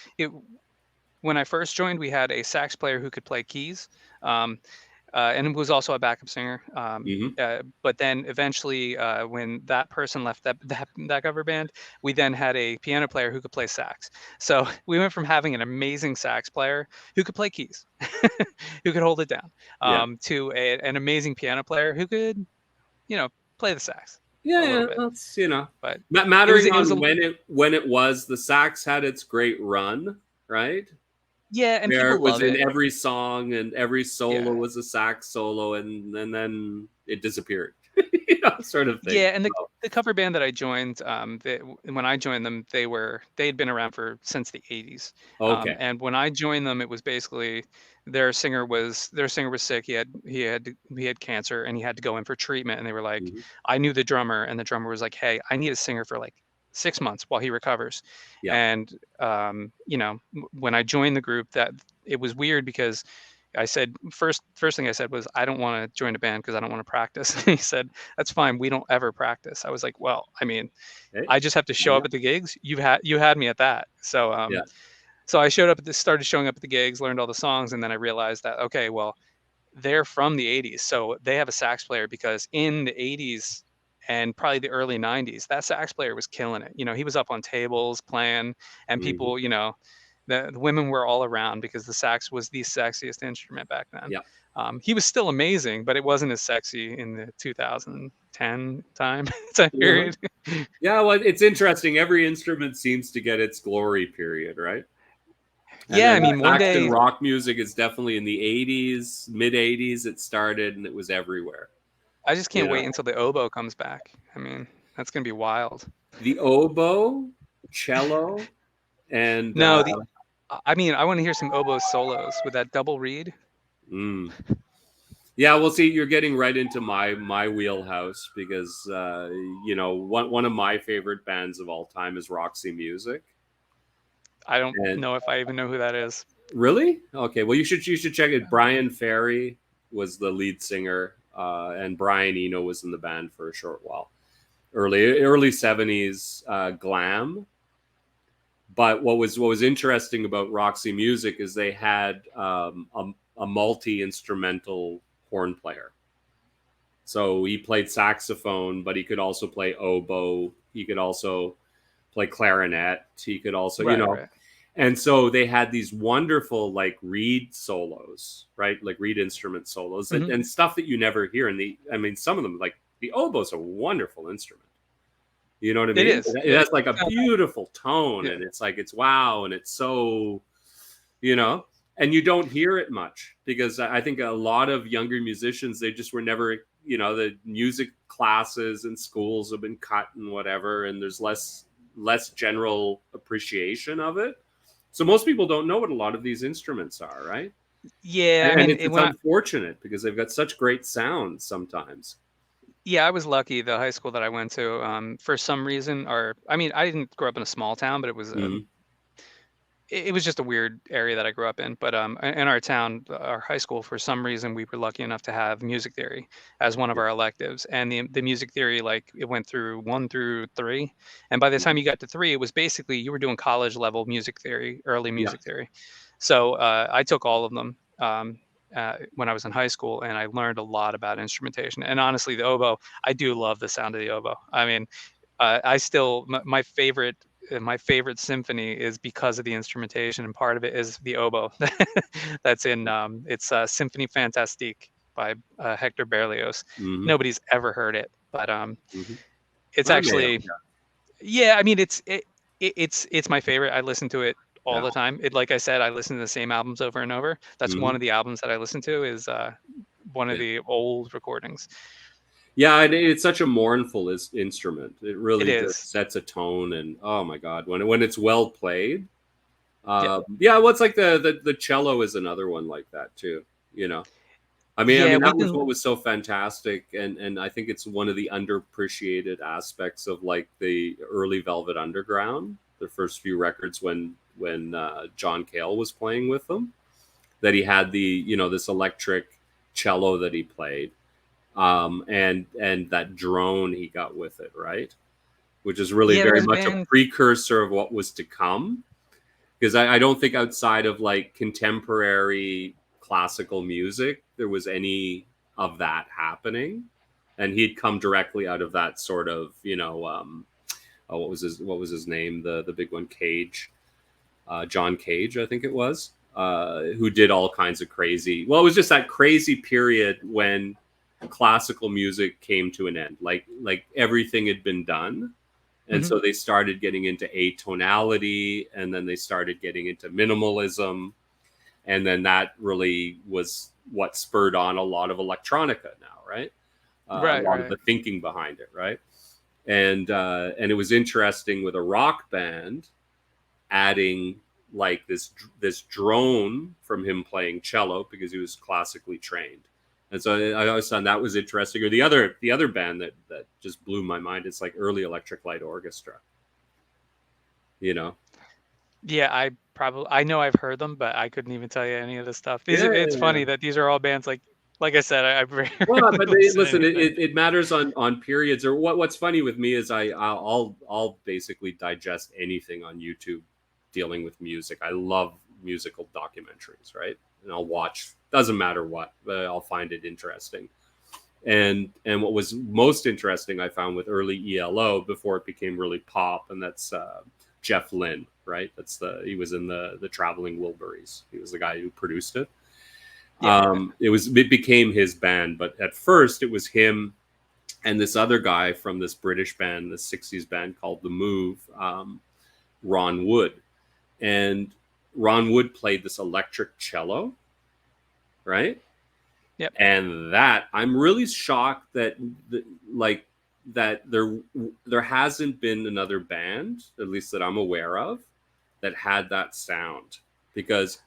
when I first joined, we had a sax player who could play keys, um, and was also a backup singer. Hmm. But then eventually, when that person left that cover band, we then had a piano player who could play sax. So we went from having an amazing sax player who could play keys, who could hold it down, Yeah. to an amazing piano player who could, you know, play the sax Yeah, a yeah, little bit. that's But mattering it was on a when it was. The sax had its great run, right? yeah, and Where people it was love in it. every song and every solo Yeah. was a sax solo, and then it disappeared, sort of thing. Yeah, and the So, the cover band that I joined, when I joined them, they'd been around since the 80s. okay. And when I joined them, it was basically their singer was sick. He had cancer and he had to go in for treatment. And they were like, Mhm. I knew the drummer, and the drummer was like, hey, I need a singer for like 6 months while he recovers. Yeah. And when I joined the group, that it was weird because I said first thing I said was I don't want to join a band because I don't want to practice. He said that's fine. We don't ever practice. I was like, well, I mean, Hey, I just have to why show up not? at the gigs. You had me at that. So Yeah. I started showing up at the gigs, learned all the songs, and then I realized that okay, well, they're from the 80s, so they have a sax player because in the 80s and probably the early 90s, that sax player was killing it. He was up on tables playing, and Hmm. people, the women were all around because the sax was the sexiest instrument back then. Yeah. He was still amazing, but it wasn't as sexy in the 2010 time Uh-huh. period. Yeah. Well, it's interesting. Every instrument seems to get its glory period, right? And Yeah, I then mean, one sax and day rock music is definitely in the '80s, mid '80s. It started, and it was everywhere. I just You can't know, wait until the oboe comes back. I mean, that's gonna be wild. the oboe, cello, and No, I mean, I want to hear some oboe solos with that double reed. mm. Yeah, well, see, you're getting right into my wheelhouse because one of my favorite bands of all time is Roxy Music. I don't And know if I even know who that is. really, okay, well, you should check it. Brian Ferry was the lead singer, and Brian Eno was in the band for a short while. Early '70s glam. But what was interesting about Roxy Music is they had a multi instrumental horn player. So he played saxophone, but he could also play oboe. He could also play clarinet. He could also, Right, right. and so they had these wonderful like reed solos, right? Like reed instrument solos, and, Hmm. and stuff that you never hear in I mean, some of them, like the oboe's a wonderful instrument. You know what I It mean? is. It has like a Uh, beautiful tone, yeah. and it's like it's wow, and it's so, you know, and you don't hear it much because I think a lot of younger musicians, they just were never, the music classes and schools have been cut and whatever, and there's less general appreciation of it. So most people don't know what a lot of these instruments are, right? Yeah, I And mean, it's unfortunate because they've got such great sounds sometimes. I was lucky. The high school that I went to, for some reason, or I mean, I didn't grow up in a small town, but Hmm. it was just a weird area that I grew up in. But in our town, our high school, for some reason, we were lucky enough to have music theory as one of Yeah. our electives. And the music theory, like, it went through 1 through 3. And by the time Mhm. you got to 3, it was basically you were doing college level music theory, early Yeah. music theory. So I took all of them. When I was in high school, and I learned a lot about instrumentation. And honestly, the oboe, I do love the sound of the oboe. I mean, I still my favorite symphony is because of the instrumentation, and part of it is the oboe. That's in it's Symphony Fantastique by Hector Berlioz. Hmm. Nobody's ever heard it, but Hmm. it's I may have. actually, yeah. I mean, it's my favorite. I listen to it all Yeah. the time. Like I said, I listen to the same albums over and over. That's one Hmm. of the albums that I listen to is one of Yeah. the old recordings. Yeah, and it's such a mournful instrument. It It really is. just sets a tone, and oh my god, when it's well played. Yeah. Yeah, well, it's like the cello is another one like that too. You know, Yeah, that we've was what been was so fantastic, and I think it's one of the underappreciated aspects of like the early Velvet Underground, the first few records when John Cale was playing with them, that he had this electric cello that he played, and that drone he got with it, right, which is really yeah, there very was a much a band. precursor of what was to come, because I don't think outside of like contemporary classical music there was any of that happening, and he'd come directly out of that sort of oh, what was his name, the big one, Cage, John Cage, I think it was, who did all kinds of crazy. Well, it was just that crazy period when classical music came to an end, like everything had been done, and Mhm. so they started getting into atonality, and then they started getting into minimalism, and then that really was what spurred on a lot of electronica now, right? A Right, lot of right. the thinking behind it, right? And it was interesting with a rock band adding like this drone from him playing cello because he was classically trained. And so I always found that was interesting. Or the other band that just blew my mind, it's like early Electric Light Orchestra, you know. Yeah, I know I've heard them, but I couldn't even tell you any of this stuff. Yeah, It's yeah, yeah. funny that these are all bands like I said, I Well, rarely but listen to listen, anything. it matters on periods. Or what's funny with me is I'll basically digest anything on YouTube dealing with music. I love musical documentaries, right? And I'll watch, doesn't matter what, but I'll find it interesting. And what was most interesting I found with early ELO before it became really pop, and that's Jeff Lynne, right? He was in the Traveling Wilburys. He was the guy who produced it. Yeah, yeah. It became his band, but at first it was him and this other guy from this British band, this '60s band called The Move, Ron Wood, and Ron Wood played this electric cello, right? Yep. And that I'm really shocked that like that there hasn't been another band, at least that I'm aware of, that had that sound, because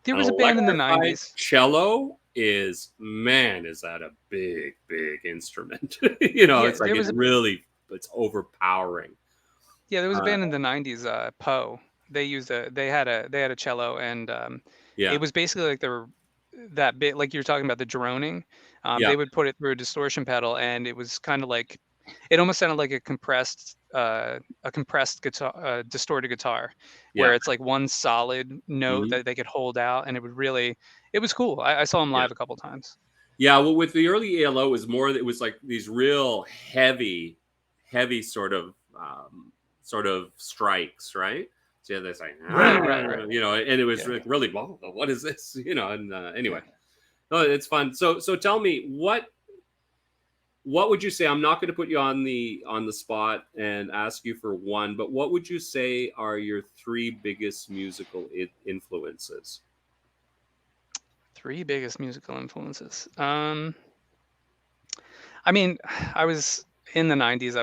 There an was a band in the electrified 90s. cello is that a big instrument. Yeah, It's like it's overpowering. there was a Uh, band in the 90s, Poe. They had a cello, and yeah, it was basically like that bit like you're talking about, the droning. yeah, They would put it through a distortion pedal, and it was kind of like it almost sounded like a compressed guitar, distorted guitar, yeah, where it's like one solid note hmm that they could hold out, and it was cool. I saw them yeah, live a couple times. yeah. Well, with the early ELO, it was like these real heavy sort of strikes, right? So yeah, they're like, Right, right, right. and it was Yeah, like really, well, what is this, And yeah. anyway, no, it's fun. So tell me, what would you say? I'm not going to put you on the spot and ask you for one, but what would you say are your three biggest musical influences? Three biggest musical influences. I mean, I was in the 90s.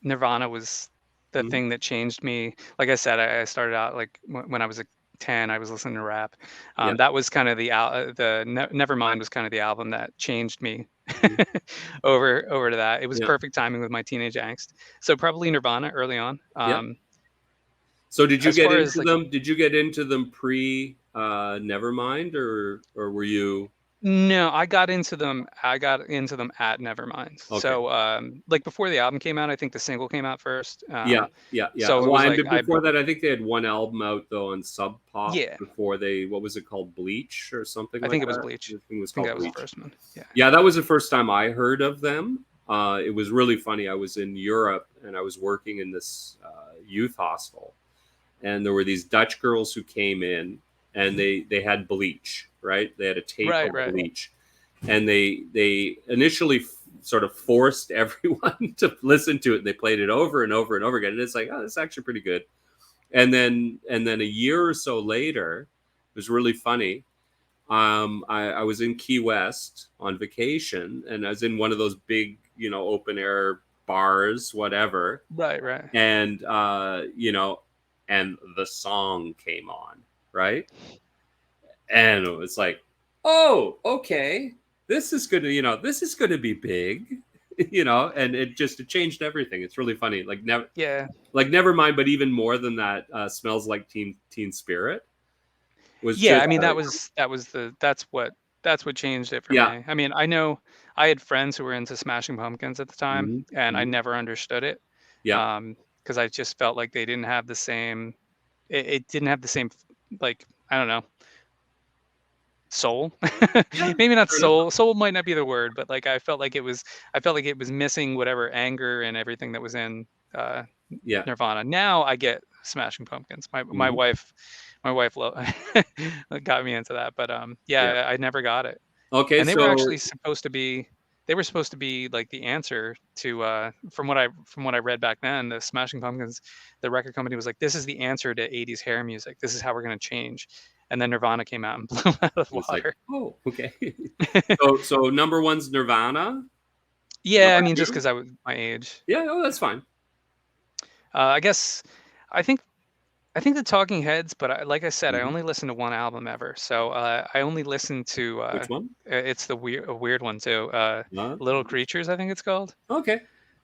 Nirvana was the Mhm. thing that changed me. Like I said, I started out like when I was 10, I was listening to rap. Yeah. That was kind of Nevermind was kind of the album that changed me Mhm. over to that. It was Yeah. perfect timing with my teenage angst. So probably Nirvana early on. Yeah. So did you As get far as into like them? Did you get into them pre Nevermind, or were you No, I got into them at Nevermind. okay? So like before the album came out, I think the single came out first. Yeah, yeah, yeah. So it Well, was and like before that, I think they had one album out though on Sub Pop yeah, before they, what was it called, Bleach or something I like think it was that. Bleach. I think it was I think called that was the Bleach. first one. Yeah. Yeah, that was the first time I heard of them. It was really funny. I was in Europe and I was working in this youth hostel, and there were these Dutch girls who came in, and they had Bleach, right? They had a tape Right, of right. Bleach, and they initially sort of forced everyone to listen to it. They played it over and over and over again, and it's like, oh, it's actually pretty good. And then a year or so later, it was really funny. I was in Key West on vacation, and I was in one of those big, open air bars, whatever. Right, right. And and the song came on, right? And it was like, oh, okay, this is gonna, this is gonna be big, and it changed everything. It's really funny. Yeah. Like never mind, but even more than that, Smells Like Teen Spirit was Yeah, just I mean that's what changed it for yeah. me. I mean, I know I had friends who were into Smashing Pumpkins at the time, Hmm. and I Hmm. never understood it. Yeah. Because I just felt like they didn't have the same it didn't have the same, like, I don't know, soul. Yeah, Maybe not fair enough. soul. Soul might not be the word, but like I felt like it was missing whatever anger and everything that was in uh Yeah. Nirvana. Now I get Smashing Pumpkins. My Hmm. wife my wife got me into that, but Yeah. yeah, I never got it. Okay, And they were so actually supposed to be like the answer to from what I read back then, the Smashing Pumpkins, the record company was like, this is the answer to 80s hair music. This is how we're going to change. And then Nirvana came out and blew 'em out of the it's like, water. oh, okay. So number one's Nirvana. Yeah, I Number mean, just two, because I was my age. yeah, oh, that's fine. I guess I think the Talking Heads, but like I said, I Hmm. only listened to one album ever. So I only listened to Which one? it's a weird one too. Uh, Little Creatures, I think it's called. okay.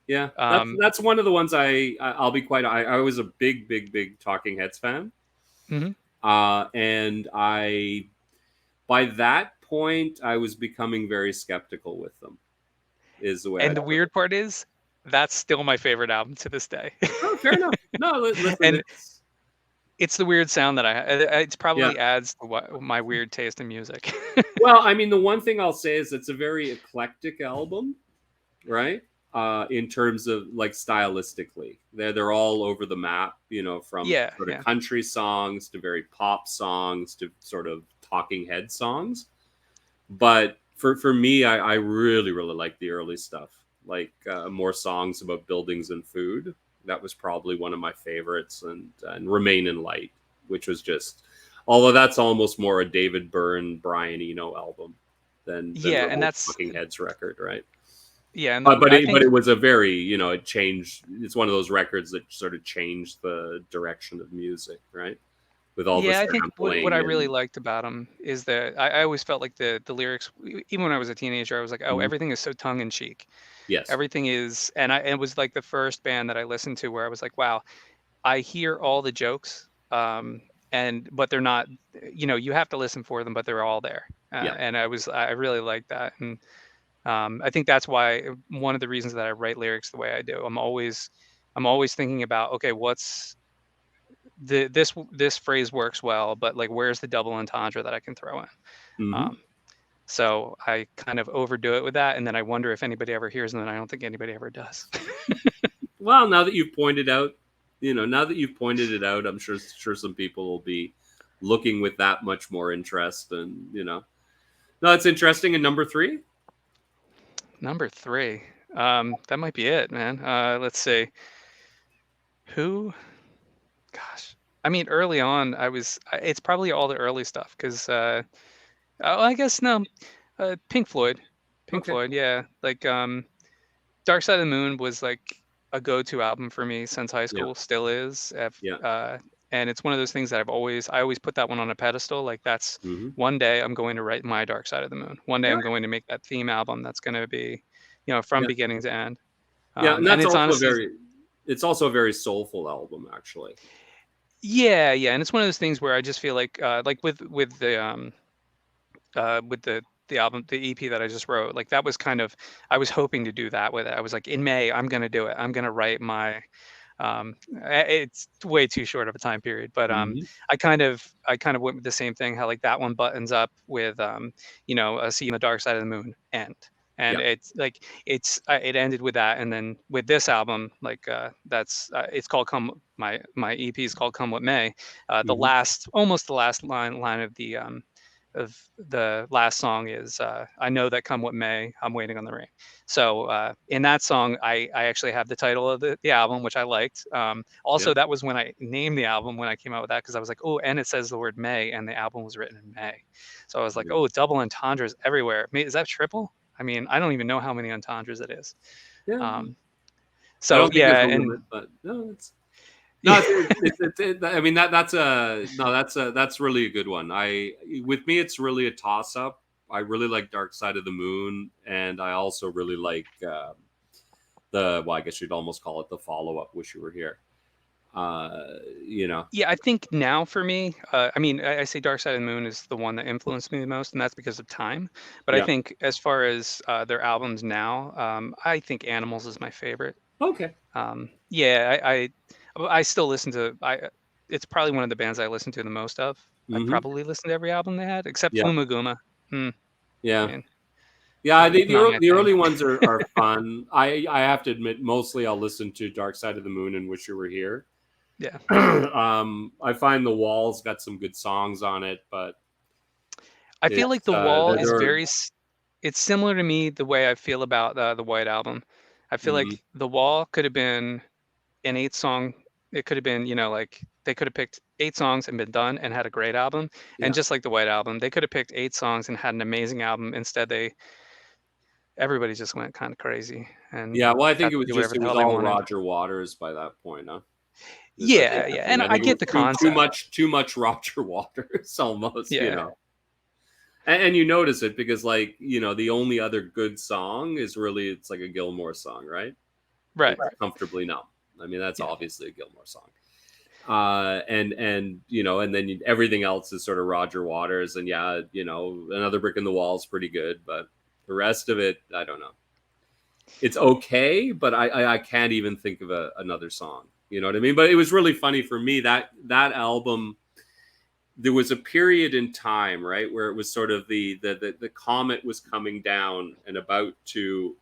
Yeah, that's Um, that's one of the ones I'll be quite. I was a big, big, big Talking Heads fan. mhm. And I by that point I was becoming very skeptical with them. Is the way And I'd the put it. weird part is that's still my favorite album to this day. Oh, fair enough. No, listen, And it's the weird sound that it yeah. probably adds to my weird taste in music. Well, I mean, the one thing I'll say is it's a very eclectic album, right? In terms of like stylistically, they're all over the map. From Yeah, sort of yeah. country songs to very pop songs to sort of Talking Head songs. But for me, I really really like the early stuff, like more songs about buildings and food. That was probably one of my favorites, and Remain in Light, which was just, although that's almost more a David Byrne, Brian Eno album than Yeah, the and whole that's Talking Heads record, right? yeah, and But I it think was a very, it changed. It's one of those records that sort of changed the direction of music, right? With all the yeah, I think what I sampling really and liked about him is that I always felt like the lyrics, even when I was a teenager, I was like, oh, Mhm. everything is so tongue in cheek. Yes, Everything is, and it was like the first band that I listened to where I was like, wow, I hear all the jokes, but they're not, you have to listen for them, but they're all there. yeah. And I really like that. And I think that's why one of the reasons that I write lyrics the way I do. I'm always thinking about, okay, what's this phrase works well, but like, where's the double entendre that I can throw in? Hmm. Um, so I kind of overdo it with that, and then I wonder if anybody ever hears them, and I don't think anybody ever does. Well, now that you've pointed it out, I'm sure some people will be looking with that much more interest, and no, it's interesting. And number three, Number three, that might be it, man. Let's see. Who Gosh. I mean, early on, it's probably all the early stuff because, oh, I guess no, Pink Floyd. Pink okay, Floyd, yeah. Like, Dark Side of the Moon was like a go-to album for me since high yeah, school, still is. yeah, And it's one of those things that I always put that one on a pedestal. Like, that's hmm, one day I'm going to write my Dark Side of the Moon. One day yeah, I'm going to make that theme album that's going to be, from yeah, beginning to end. yeah, and And that's it's also honestly, it's also a very soulful album, actually. yeah, yeah. And it's one of those things where I just feel like with the album, the EP that I just wrote, like that was kind of, I was hoping to do that with it. I was like, in May, I'm gonna do it. I'm gonna write my, it's way too short of a time period, but Hmm. I kind of went with the same thing. How like that one buttons up with, See You on the Dark Side of the Moon, and Yeah, it's like it ended with that, and then with this album, like that's it's called Come. My EP is called Come What May. The hmm, last, almost the last line of the last song is I Know That Come What May, I'm Waiting on the Rain. So in that song, I actually have the title of the album, which I liked. Also, Yeah. that was when I named the album, when I came out with that, because I was like, oh, and it says the word May, and the album was written in May. So I was like, Yeah. oh, double entendres everywhere. Is that triple? I mean, I don't even know how many entendres it is. Yeah. I So don't think there's yeah, a and limit, but no, it's no. yeah, I mean, that's a no. That's really a good one. With me, it's really a toss up. I really like Dark Side of the Moon, and I also really like well, I guess you'd almost call it the follow up. Wish You Were Here. You know. yeah, I think now for me, I mean, I say Dark Side of the Moon is the one that influenced me the most, and that's because of time. But I Yeah. think as far as their albums now, I think Animals is my favorite. Okay. Yeah, I still listen to it's probably one of the bands I listen to the most of. I Mm-hmm. probably listened to every album they had except Yeah. Fuma Guma. I Yeah. mean, Yeah, not my the thing. early ones are fun. I have to admit, mostly I'll listen to Dark Side of the Moon and Wish You Were Here. Yeah. I find The Wall's got some good songs on it, but I feel like it's The Wall is they're it's similar to me the way I feel about the White Album. I feel mhm, like The Wall could have been an 8-song. It could have been, like they could have picked 8 songs and been done and had a great album. And yeah, just like the White Album, they could have picked 8 songs and had an amazing album. Instead, everybody just went kind of crazy and yeah. Well, I think got to do whatever it the was hell they all wanted. Roger Waters by that point, huh? Is I Yeah, think yeah, and I I think it get was the concept. too much Roger Waters almost, you Yeah, know. And you notice it because, like, the only other good song is really it's like a Gilmore song, right? right. It's Comfortably Numb. I mean, that's Yeah, obviously a Gilmore song. And and then everything else is sort of Roger Waters, and yeah, Another Brick in the Wall is pretty good, but the rest of it, I don't know. It's okay, but I can't even think of another song. You know what I mean? But it was really funny for me that album. There was a period in time, right, where it was sort of the comet was coming down and about to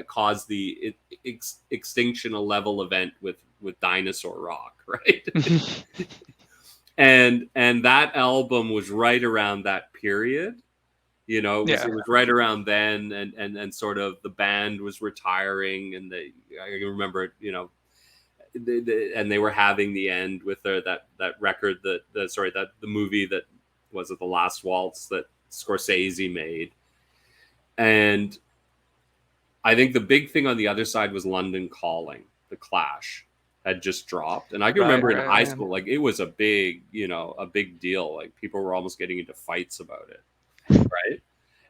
cause the extinction level event with Dinosaur Rock, right? And that album was right around that period. It was yeah, it was right around then, and sort of the band was retiring, and I remember and they were having the end with that record that the movie that was it The Last Waltz that Scorsese made, and I think the big thing on the other side was London Calling. The Clash had just dropped, and I can right, remember in right, high yeah. school, like it was a big deal. Like people were almost getting into fights about it, right?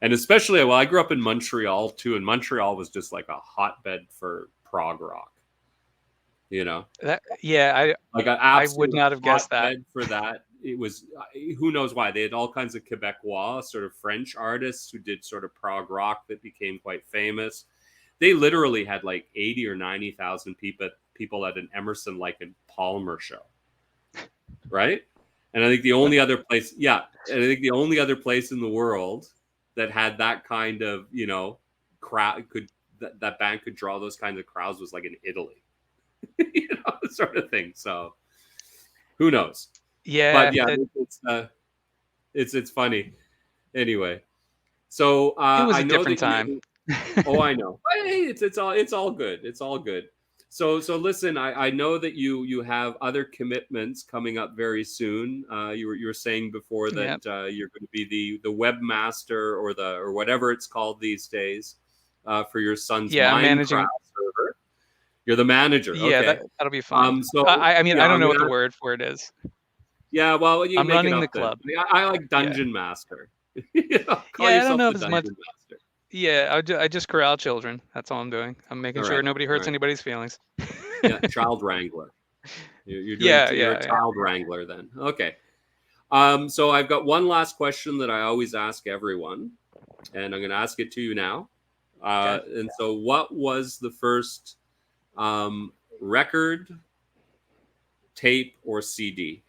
And especially, well, I grew up in Montreal too, and Montreal was just like a hotbed for prog rock. Yeah, Like an I would absolute not have guessed that. hotbed for that. It was who knows why they had all kinds of Quebecois, sort of French artists who did sort of prog rock that became quite famous. They literally had like 80 or 90,000 people at an Emerson Lake and Palmer show, right? And I think the only other place, yeah, and I think the only other place in the world that had that kind of crowd that band could draw those kinds of crowds was like in Italy, sort of thing. So who knows? But Yeah, yeah, it's funny. Anyway, so it was I a know different that time. you. Oh, I know. Hey, it's all good. It's all good. So listen, I know that you have other commitments coming up very soon. You were saying before that Yeah, you're going to be the webmaster or whatever it's called these days for your son's yeah, I'm Minecraft managing. server. You're the manager. Yeah, Okay. that'll be fun. So I mean, yeah, I don't I'm know what the gonna. word for it is. Yeah, well, you can I'm make it running the up then. club. I like Yeah, Dungeon Master. Call yeah, I don't yourself know the if it's much. Dungeon Master. Yeah, I just corral children. That's all I'm doing. I'm making All sure right, nobody all hurts right. anybody's feelings. Yeah, child wrangler. Yeah, You're a yeah, yeah. child wrangler then. Okay. So I've got one last question that I always ask everyone, and I'm going to ask it to you now. Okay. And so, what was the first record, tape, or CD?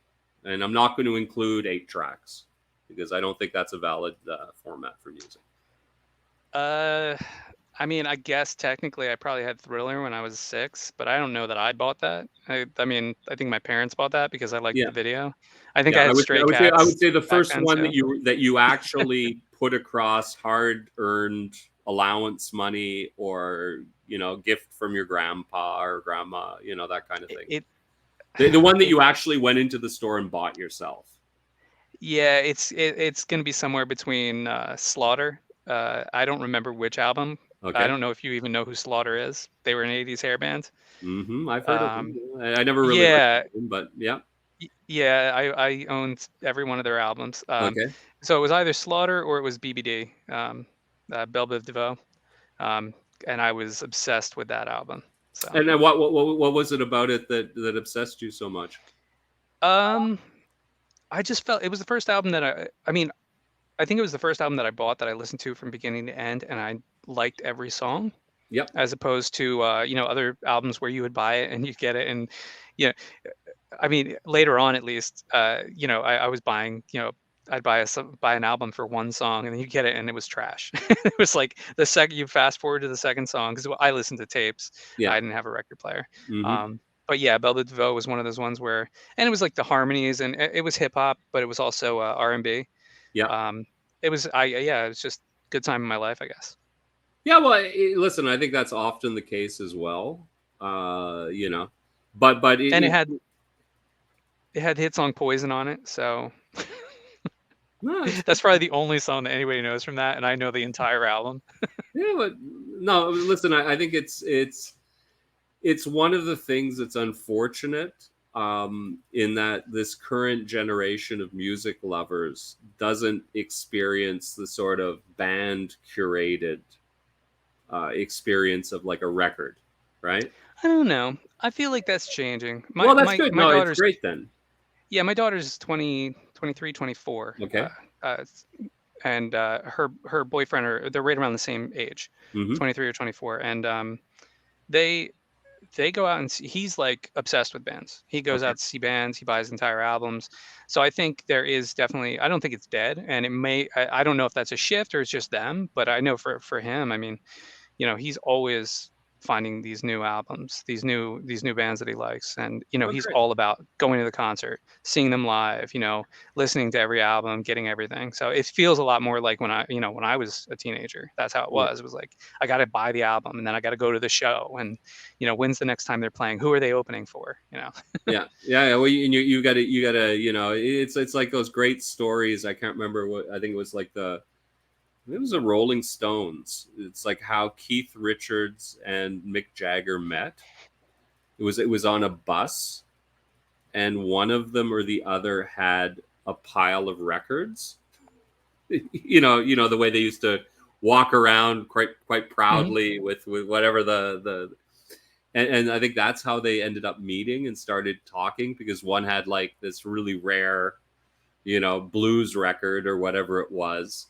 And I'm not going to include 8 tracks because I don't think that's a valid format for music. Uh, I mean, I guess technically I probably had Thriller when I was 6, but I don't know that I bought that. I mean, I think my parents bought that because I liked Yeah. the video. I think Yeah, I had Stray I would Cats say the back first then one too. that you actually put across hard-earned allowance money, or, gift from your grandpa or grandma, that kind of It, thing. it The one that it's you actually went into the store and bought yourself. yeah, it's gonna be somewhere between Slaughter. I don't remember which album. I Okay. don't know if you even know who Slaughter is. They were an '80s hair band. I've heard of them. Um, I never really yeah, listened to them, but yeah. yeah, I owned every one of their albums. Okay. So it was either Slaughter or it was BBD, Belle Biv DeVoe, um, and I was obsessed with that album. So, And then what was it about it that obsessed you so much? um, I just felt it was the first album that I mean, I think it was the first album that I bought that I listened to from beginning to end, and I liked every song, Yep. as opposed to other albums where you would buy it and you get it, and you know, I mean, later on at least, I was buying, I'd buy an album for one song and then you get it and it was trash. It was like the second you fast forward to the second song, because I listened to tapes. Yeah. I didn't have a record player. Hmm. But yeah, Belle de DeVoe was one of those ones where, and it was like the harmonies, and it was hip hop, but it was also R&B. Yeah. Um, it was just good time in my life, I guess. Yeah, well, listen, I think that's often the case as well. You know, but And it had hit song Poison on it, so no, it's that's probably the only song that anybody knows from that, and I know the entire album. yeah, but no, listen, I think it's one of the things that's unfortunate, in that this current generation of music lovers doesn't experience the sort of band curated experience of like a record, right? I don't know. I feel like that's changing. Well, My that's my good. my No, it's daughter's great then. yeah, my daughter's 20, 23, 24. Okay. Uh, and her boyfriend they're right around the same age, Mm-hmm. 23 or 24, and they they go out and he's like obsessed with bands. He goes Okay. out to see bands, he buys entire albums. So I think there is definitely, I don't think it's dead, and it may, I don't know if that's a shift or it's just them, but I know for him, I mean, he's always finding these new albums, these new bands that he likes, and Oh, he's great. all about going to the concert, seeing them live, listening to every album, getting everything. So it feels a lot more like when I was a teenager. That's how it Yeah. was. It was like I got to buy the album and then I got to go to the show, and when's the next time they're playing? Who are they opening for? Yeah, yeah, yeah. Well, you got to, it's like those great stories. I can't remember what, I think it was like it was the Rolling Stones. It's like how Keith Richards and Mick Jagger met. It was on a bus, and one of them or the other had a pile of records. The way they used to walk around quite Hmm. proudly with whatever the and I think that's how they ended up meeting and started talking, because one had like this really rare, blues record or whatever it was,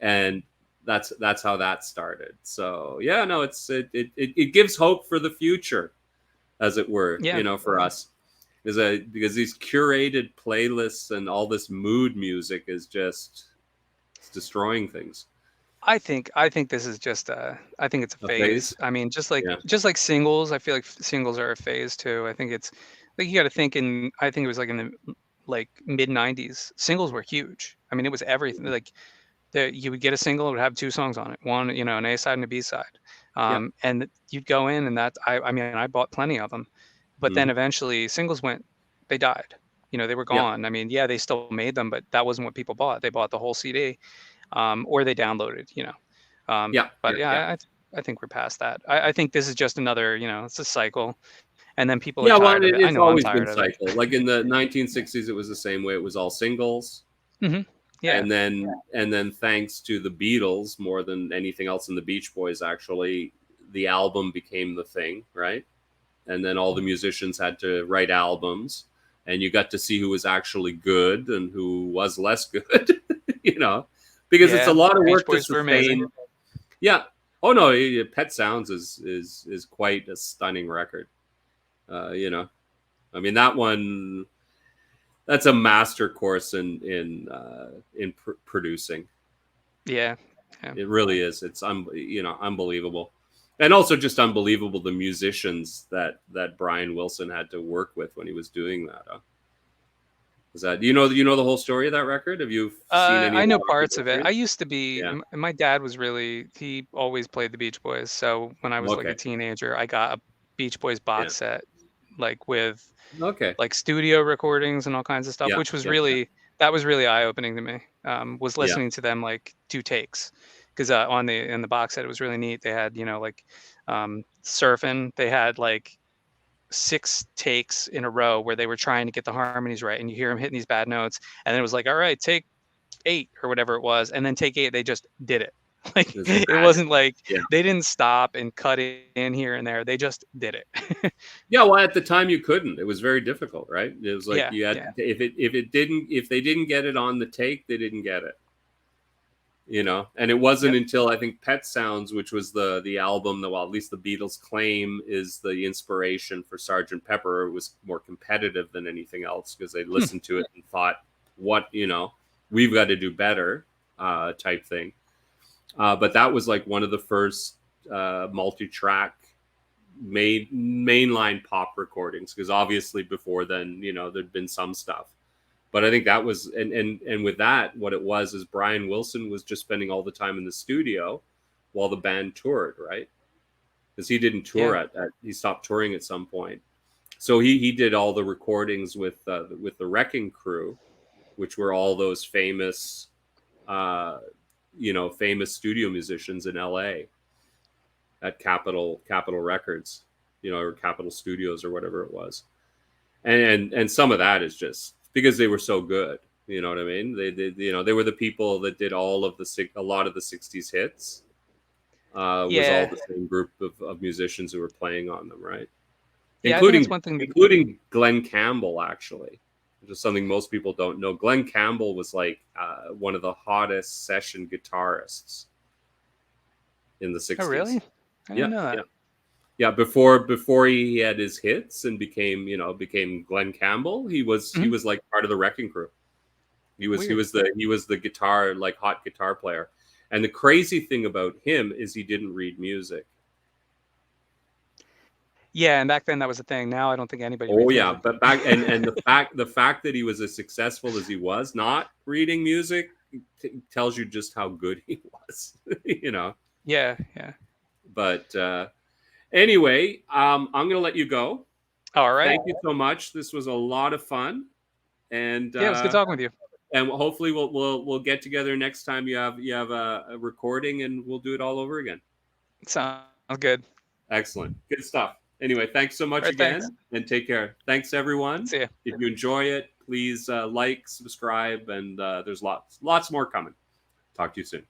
and that's how that started. So yeah, no, it gives hope for the future, as it were, Yeah, for us, because these curated playlists and all this mood music is just, it's destroying things. I think this is just I think it's a A phase. phase. I mean, Yeah. just like singles, I feel like singles are a phase too. I think it's like you got to think in. I think it was like in the like mid '90s, singles were huge. I mean, it was everything. Like you would get a single, it would have two songs on it, one an A side and a B side, Yeah. and you'd go in, and I mean I bought plenty of them, but then Hmm. eventually singles they died. They were Yeah. gone. I mean, yeah, they still made them, but that wasn't what people bought. They bought the whole CD, or they downloaded. Yeah. But Yeah. Yeah. yeah, I think we're past that. I think this is just another, it's a cycle, and then people are Yeah, well, tired of it. I it's know I'm always been tired of it. cycle. Like in the 1960s, it was the same way. It was all singles, Hmm. Yeah, and then thanks to the Beatles more than anything else, in the Beach Boys, actually, the album became the thing, right? And then all the musicians had to write albums, and you got to see who was actually good and who was less good, you know, because it's a yeah. lot of Beach work to Boys were amazing. sustain. Yeah. Oh no, Pet Sounds is quite a stunning record. You know, I mean, that one, that's a master course in producing. Yeah. Yeah. It really is. It's unbelievable, and also just unbelievable the musicians that Brian Wilson had to work with when he was doing that. Is that you know the whole story of that record? Have you seen any I of know the parts of it. I documentaries? used to be, Yeah. my dad was really, he always played the Beach Boys. So when I was like a Okay. teenager, I got a Beach Boys Yeah. box set, like with Okay. like studio recordings and all kinds of stuff, Yeah. which was Yeah. Yeah. really, that was really eye opening to me. Was Yeah. listening to them like two takes, because on the in the box set it was really neat. They had like surfing. They had like 6 takes in a row where they were trying to get the harmonies right, and you hear them hitting these bad notes, and then it was like, all right, take 8 or whatever it was, and then take 8 they just did it. Like It's it magic. wasn't like Yeah. they didn't stop and cut it in here and there. They just did it. Yeah, well, at the time you couldn't. It was very difficult, right? It was like Yeah, you had yeah, if they didn't get it on the take, they didn't get it. And it wasn't yep. until I think Pet Sounds, which was the album that, well, at least the Beatles claim is the inspiration for Sgt. Pepper. It was more competitive than anything else because they listened to it and thought, what we've got to do better, type thing. But that was like one of the first multi-track mainline pop recordings, because obviously before then there'd been some stuff, but I think that was and with that, what it was is Brian Wilson was just spending all the time in the studio while the band toured, right? Because he didn't tour Yeah. he stopped touring at some point, so he did all the recordings with the Wrecking Crew, which were all those famous famous studio musicians in LA at Capitol Records, or Capitol Studios or whatever it was. And some of that is just because they were so good. You know what I mean? They were the people that did a lot of the 60s hits. Was all Yeah. the same group of musicians who were playing on them, right? Yeah, I think it's one thing that, Including Glenn Campbell, actually, which is something most people don't know. Glenn Campbell was like one of the hottest session guitarists in the 60s. oh really? I didn't know that. Yeah, before he had his hits and became Glenn Campbell, he was like part of the Wrecking Crew. He was Weird. the guitar, like, hot guitar player. And the crazy thing about him is he didn't read music. Yeah, and back then that was a thing. Now I don't think anybody Oh reads yeah, music. but back and the fact that he was as successful as he was not reading music tells you just how good he was. Yeah, yeah. But anyway, I'm going to let you go. All right. Thank you so much. This was a lot of fun, and Yeah, it was good talking with you. and hopefully we'll get together next time you have a recording, and we'll do it all over again. Sounds good. Excellent, good stuff. Anyway, thanks so much All right, again, thanks. and take care. Thanks everyone. See ya. If you enjoy it, please like, subscribe, and there's lots more coming. Talk to you soon.